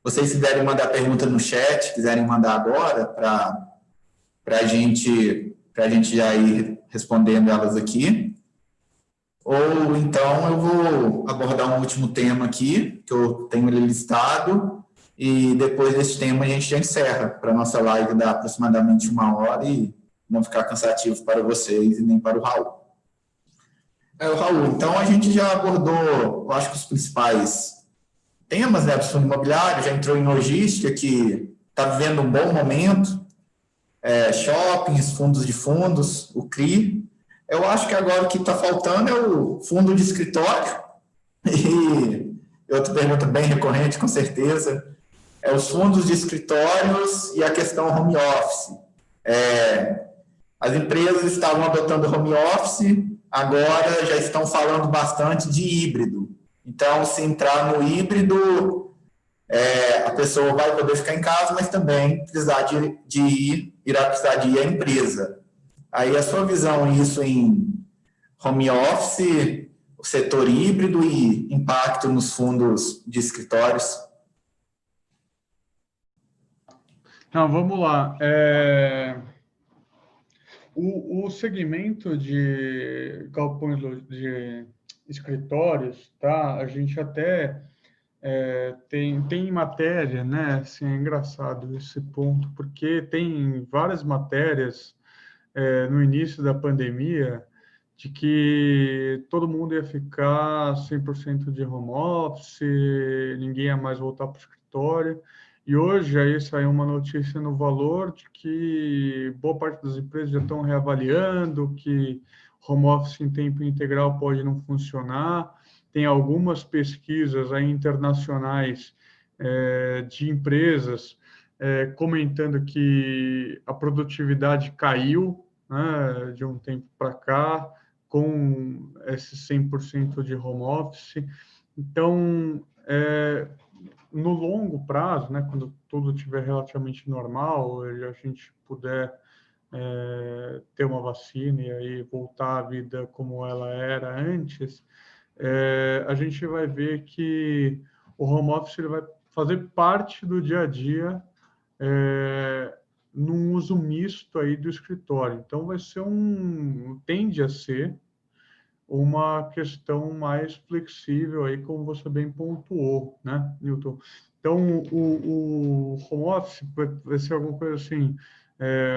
vocês quiserem mandar pergunta no chat, quiserem mandar agora, para a gente já ir respondendo elas aqui. Ou então eu vou abordar um último tema aqui, que eu tenho ele listado, e depois desse tema a gente já encerra para a nossa live dar aproximadamente 1 hora e não ficar cansativo para vocês e nem para o Raul. O Raul, então a gente já abordou, eu acho que os principais temas, né, do fundo imobiliário, já entrou em logística, que está vivendo um bom momento, shoppings, fundos de fundos, o CRI. Eu acho que agora o que está faltando é o fundo de escritório. E outra pergunta bem recorrente, com certeza, é os fundos de escritórios e a questão home office. As empresas estavam adotando home office, agora já estão falando bastante de híbrido. Então, se entrar no híbrido, a pessoa vai poder ficar em casa, mas também irá precisar de ir à empresa. Aí a sua visão isso em home office, o setor híbrido e impacto nos fundos de escritórios? Não, vamos lá. O segmento de galpões de escritórios, tá? A gente até tem matéria, né? Assim, é engraçado esse ponto, porque tem várias matérias no início da pandemia de que todo mundo ia ficar 100% de home office, ninguém ia mais voltar para o escritório. E hoje aí saiu uma notícia no Valor de que boa parte das empresas já estão reavaliando, que home office em tempo integral pode não funcionar. Tem algumas pesquisas aí internacionais de empresas comentando que a produtividade caiu, né, de um tempo para cá, com esse 100% de home office. Então, no longo prazo, né, quando tudo estiver relativamente normal, e a gente puder ter uma vacina e aí voltar à vida como ela era antes, a gente vai ver que o home office ele vai fazer parte do dia a dia num uso misto aí do escritório. Então, tende a ser uma questão mais flexível aí, como você bem pontuou, né, Newton? Então, o home office vai ser alguma coisa assim,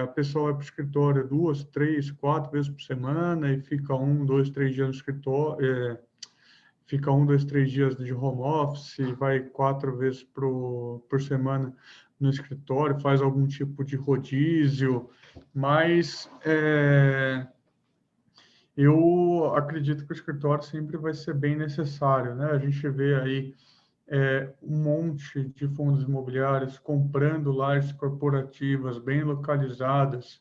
a pessoa vai para o escritório 2, 3, 4 vezes por semana e fica 1, 2, 3 dias no escritório, fica 1, 2, 3 dias de home office, vai 4 vezes por semana no escritório, faz algum tipo de rodízio, mas eu acredito que o escritório sempre vai ser bem necessário, né? A gente vê aí um monte de fundos imobiliários comprando lajes corporativas bem localizadas,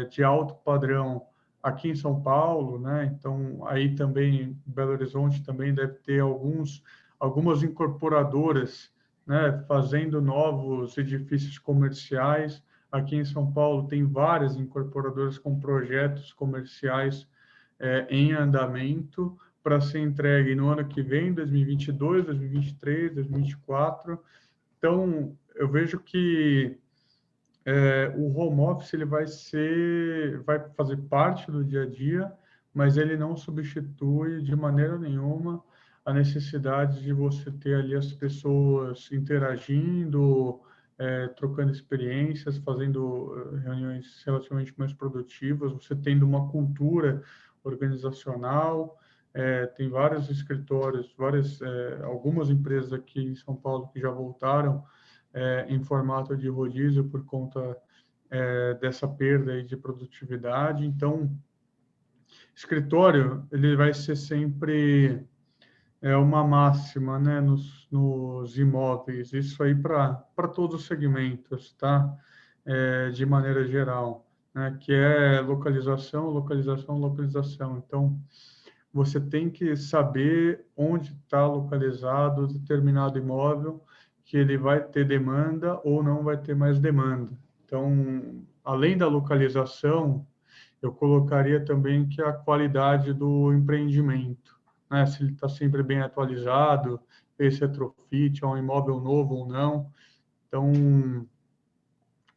de alto padrão aqui em São Paulo, né? Então, aí também, Belo Horizonte também deve ter algumas incorporadoras, né? Fazendo novos edifícios comerciais. Aqui em São Paulo tem várias incorporadoras com projetos comerciais em andamento para ser entregue no ano que vem, 2022, 2023, 2024. Então, eu vejo que o home office ele vai fazer parte do dia a dia, mas ele não substitui de maneira nenhuma a necessidade de você ter ali as pessoas interagindo, trocando experiências, fazendo reuniões relativamente mais produtivas, você tendo uma cultura organizacional. Tem vários escritórios, algumas empresas aqui em São Paulo que já voltaram em formato de rodízio por conta dessa perda aí de produtividade. Então, escritório, ele vai ser sempre uma máxima, né, nos imóveis, isso aí para todos os segmentos, tá? De maneira geral, né, que é localização, localização, localização. Então, você tem que saber onde está localizado determinado imóvel, que ele vai ter demanda ou não vai ter mais demanda. Então, além da localização, eu colocaria também que a qualidade do empreendimento, né? Se ele está sempre bem atualizado, esse retrofit, é um imóvel novo ou não. Então,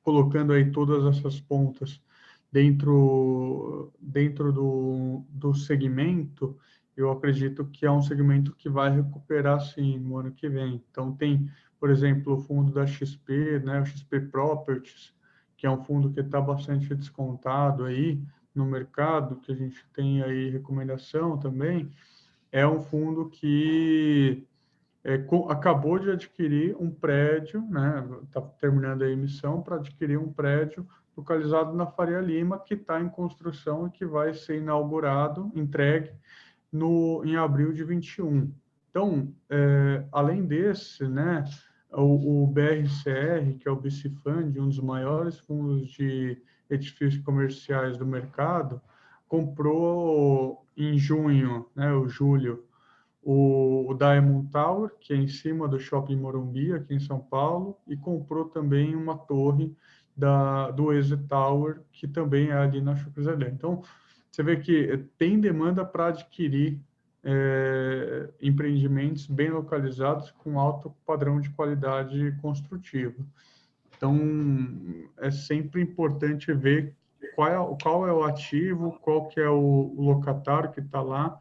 colocando aí todas essas pontas dentro do segmento, eu acredito que é um segmento que vai recuperar sim no ano que vem. Então, tem, por exemplo, o fundo da XP, né, o XP Properties, que é um fundo que está bastante descontado aí no mercado, que a gente tem aí recomendação também, é um fundo que acabou de adquirir um prédio, né? Está terminando a emissão para adquirir um prédio localizado na Faria Lima, que está em construção e que vai ser inaugurado, entregue em abril de 21. Então, além desse, né, o BRCR, que é o BC Fund, um dos maiores fundos de edifícios comerciais do mercado, comprou em junho, né, ou julho, o Diamond Tower, que é em cima do Shopping Morumbi, aqui em São Paulo, e comprou também uma torre do Eze Tower, que também é ali na Shopping Zé. Então, você vê que tem demanda para adquirir empreendimentos bem localizados com alto padrão de qualidade construtiva. Então, é sempre importante ver qual é o ativo, qual que é o locatário que está lá,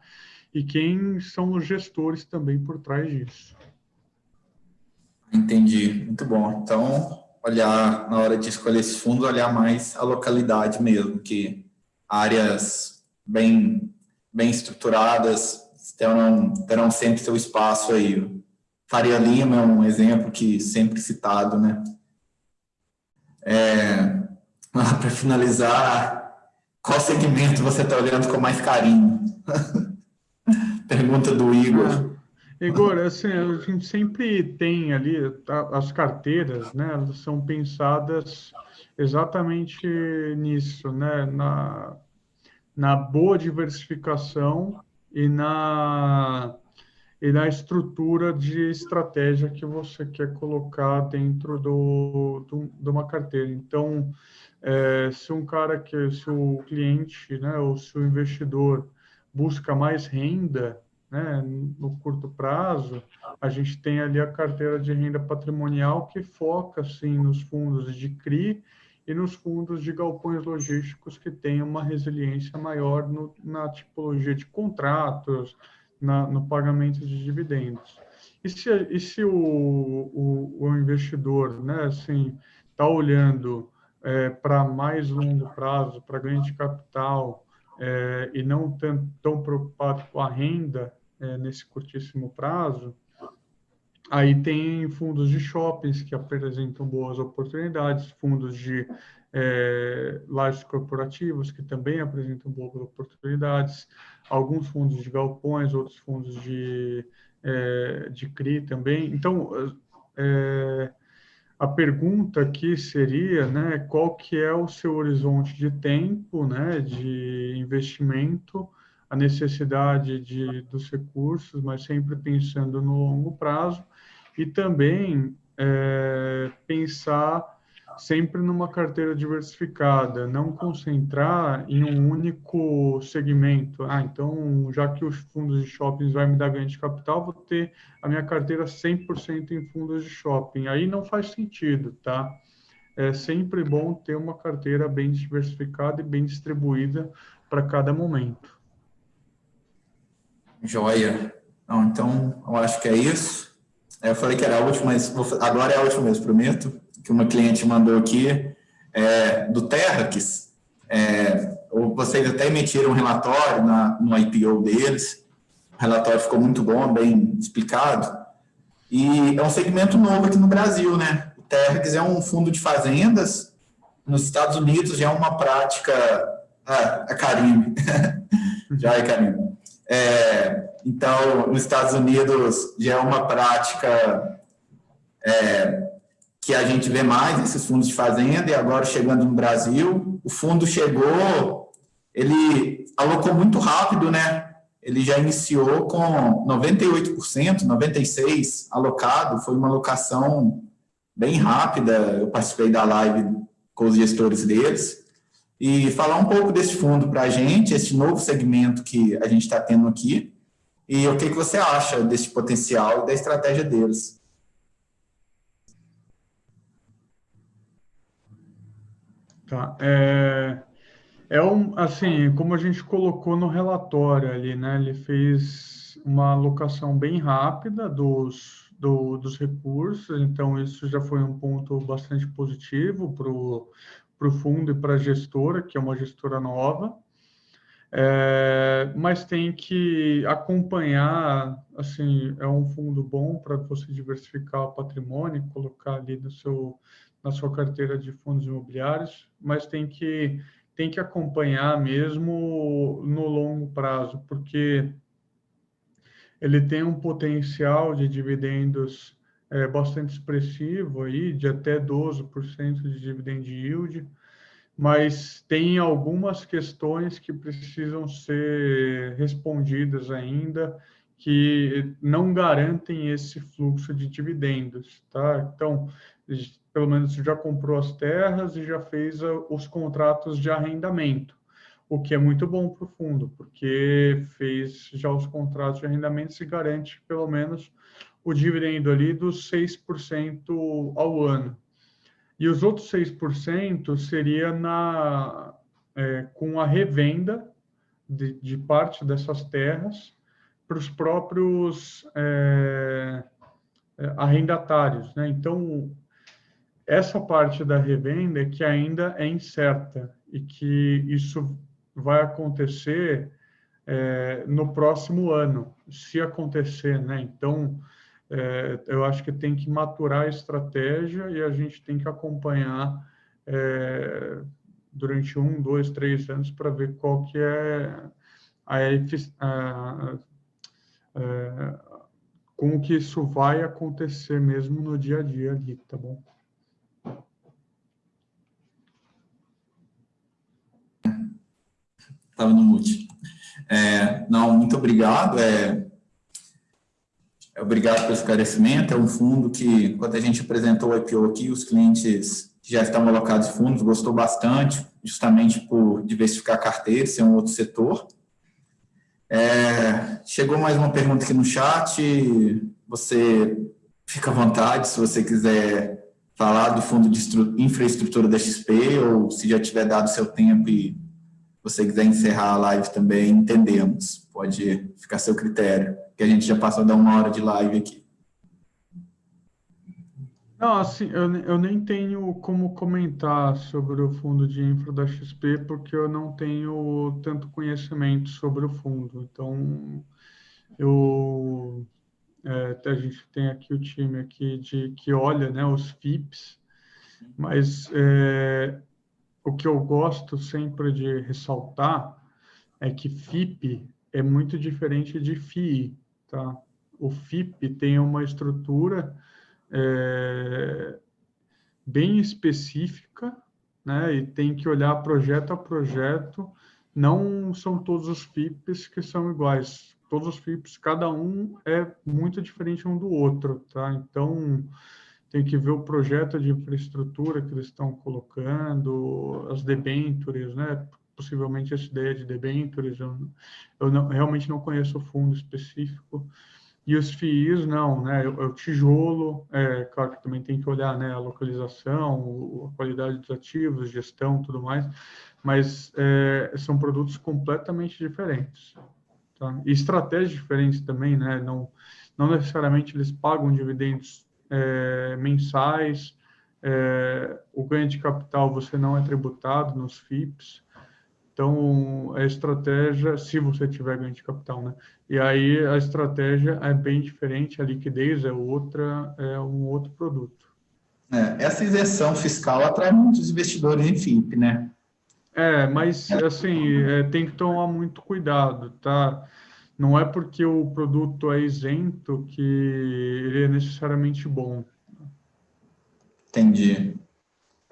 e quem são os gestores também por trás disso. Entendi, muito bom. Então, olhar na hora de escolher esse fundo, olhar mais a localidade mesmo, que áreas bem estruturadas terão sempre seu espaço aí. Faria Lima é um exemplo que sempre citado, né? Para finalizar, qual segmento você está olhando com mais carinho? Pergunta do Igor. Igor, assim, a gente sempre tem ali as carteiras, né? Elas são pensadas exatamente nisso, né? Na boa diversificação e na estrutura de estratégia que você quer colocar dentro de uma carteira. Então, se o cliente, né, ou se o investidor busca mais renda, né, no curto prazo, a gente tem ali a carteira de renda patrimonial que foca, assim, nos fundos de CRI e nos fundos de galpões logísticos que têm uma resiliência maior na tipologia de contratos, no pagamento de dividendos. E se o investidor, né, assim, está olhando para mais longo prazo, para ganho de capital, e não tão preocupado com a renda nesse curtíssimo prazo, aí tem fundos de shoppings que apresentam boas oportunidades, fundos de lajes corporativos que também apresentam boas oportunidades, alguns fundos de galpões, outros fundos de CRI também. Então, a pergunta aqui seria, né, qual que é o seu horizonte de tempo, né, de investimento, a necessidade dos recursos, mas sempre pensando no longo prazo, e também pensar sempre numa carteira diversificada, não concentrar em um único segmento. Então, já que os fundos de shoppings vai me dar ganho de capital, vou ter a minha carteira 100% em fundos de shopping. Aí não faz sentido, tá? É sempre bom ter uma carteira bem diversificada e bem distribuída para cada momento. Joia. Não, então, eu acho que é isso. Eu falei que era a última, mas agora é a última mesmo, prometo, que uma cliente mandou aqui, do Terrax. Vocês até emitiram um relatório no IPO deles. O relatório ficou muito bom, bem explicado. E é um segmento novo aqui no Brasil, né? O Terrax é um fundo de fazendas. Nos Estados Unidos já é uma prática... a Karine. Já é Karine. Então, nos Estados Unidos já é uma prática que a gente vê mais esses fundos de fazenda, e agora chegando no Brasil, o fundo chegou, ele alocou muito rápido, né? Ele já iniciou com 98%, 96% alocado, foi uma alocação bem rápida. Eu participei da live com os gestores deles, e falar um pouco desse fundo para a gente, esse novo segmento que a gente está tendo aqui, e o que você acha desse potencial e da estratégia deles. Tá. Assim, como a gente colocou no relatório ali, né? Ele fez uma alocação bem rápida dos recursos, então isso já foi um ponto bastante positivo para o fundo e para a gestora, que é uma gestora nova. Mas tem que acompanhar, assim, é um fundo bom para você diversificar o patrimônio, colocar ali na sua carteira de fundos imobiliários, mas tem que acompanhar mesmo no longo prazo, porque ele tem um potencial de dividendos bastante expressivo, aí, de até 12% de dividend yield, mas tem algumas questões que precisam ser respondidas ainda, que não garantem esse fluxo de dividendos, tá? Então, pelo menos já comprou as terras e já fez os contratos de arrendamento, o que é muito bom para o fundo, porque fez já os contratos de arrendamento, se garante pelo menos o dividendo ali dos 6% ao ano. E os outros 6% seria com a revenda de parte dessas terras para os próprios arrendatários, né? Então, essa parte da revenda é que ainda é incerta e que isso vai acontecer no próximo ano, se acontecer, né? Então, eu acho que tem que maturar a estratégia e a gente tem que acompanhar durante 1, 2, 3 anos para ver qual que é como que isso vai acontecer mesmo no dia a dia ali, tá bom? Estava no mute. Não, muito obrigado. Obrigado pelo esclarecimento. É um fundo que, quando a gente apresentou o IPO aqui, os clientes que já estavam alocados em fundos gostou bastante, justamente por diversificar a carteira, ser um outro setor. Chegou mais uma pergunta aqui no chat. Você fica à vontade, se você quiser falar do fundo de infraestrutura da XP, ou se já tiver dado seu tempo e você quiser encerrar a live também, entendemos. Pode ficar a seu critério, que a gente já passou a dar 1 hora de live aqui. Não, assim, eu nem tenho como comentar sobre o fundo de infra da XP, porque eu não tenho tanto conhecimento sobre o fundo. Então, a gente tem aqui o time aqui que olha, né, os FIPs, mas o que eu gosto sempre de ressaltar é que FIP é muito diferente de FII, tá? O FIP tem uma estrutura bem específica, né? E tem que olhar projeto a projeto. Não são todos os FIPs que são iguais. Todos os FIPs, cada um é muito diferente um do outro, tá? Então, tem que ver o projeto de infraestrutura que eles estão colocando, as debêntures, né? Possivelmente essa ideia de debêntures, realmente não conheço o fundo específico. E os FIIs, não, né? O tijolo, claro que também tem que olhar, né, a localização, a qualidade dos ativos, gestão, tudo mais, mas são produtos completamente diferentes, tá? E estratégias diferentes também, né? Não necessariamente eles pagam dividendos mensais, o ganho de capital você não é tributado nos FIPs, então a estratégia, se você tiver ganho de capital, né? E aí a estratégia é bem diferente, a liquidez é outra, é um outro produto. Essa isenção fiscal atrai muitos investidores em FIP, né? Mas assim, tem que tomar muito cuidado, tá? Não é porque o produto é isento que ele é necessariamente bom. Entendi.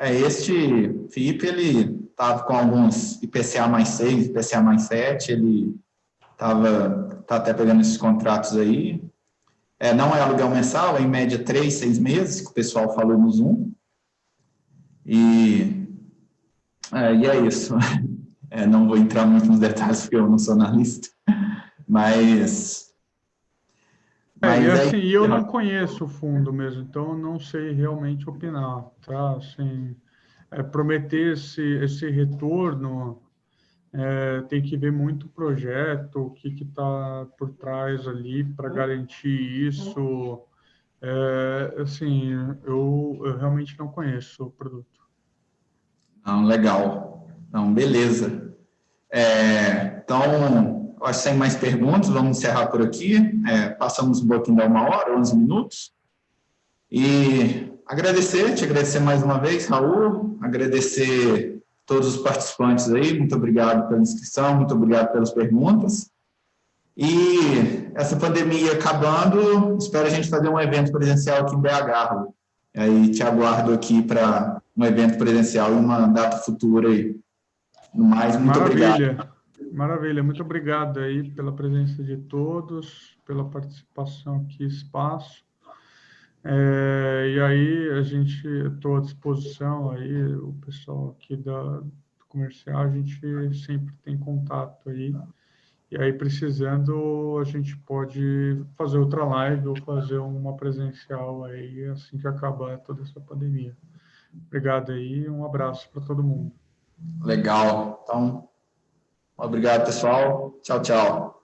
Este FIP, ele estava com alguns IPCA mais 6, IPCA mais 7, ele tá até pegando esses contratos aí. Não é aluguel mensal, é em média 3, 6 meses, que o pessoal falou no Zoom. E é isso. Não vou entrar muito nos detalhes, porque eu não sou analista, mas E assim, eu não conheço o fundo mesmo, então eu não sei realmente opinar, tá? Assim, prometer esse retorno, tem que ver muito o projeto, o que está por trás ali para garantir isso. Assim, eu realmente não conheço o produto. Não, legal. Não, beleza. Então, acho que sem mais perguntas, vamos encerrar por aqui. Passamos um pouquinho da 1 hora, 11 minutos. E te agradecer mais uma vez, Raul, agradecer todos os participantes aí, muito obrigado pela inscrição, muito obrigado pelas perguntas. E essa pandemia acabando, espero a gente fazer um evento presencial aqui em BH, Raul. Aí te aguardo aqui para um evento presencial em uma data futura aí. No mais, muito obrigado. Maravilha, muito obrigado aí pela presença de todos, pela participação aqui, espaço. E aí estou à disposição aí, o pessoal aqui do comercial, a gente sempre tem contato aí. E aí, precisando, a gente pode fazer outra live ou fazer uma presencial aí assim que acabar toda essa pandemia. Obrigado aí, um abraço para todo mundo. Legal. Então, obrigado, pessoal. Tchau, tchau.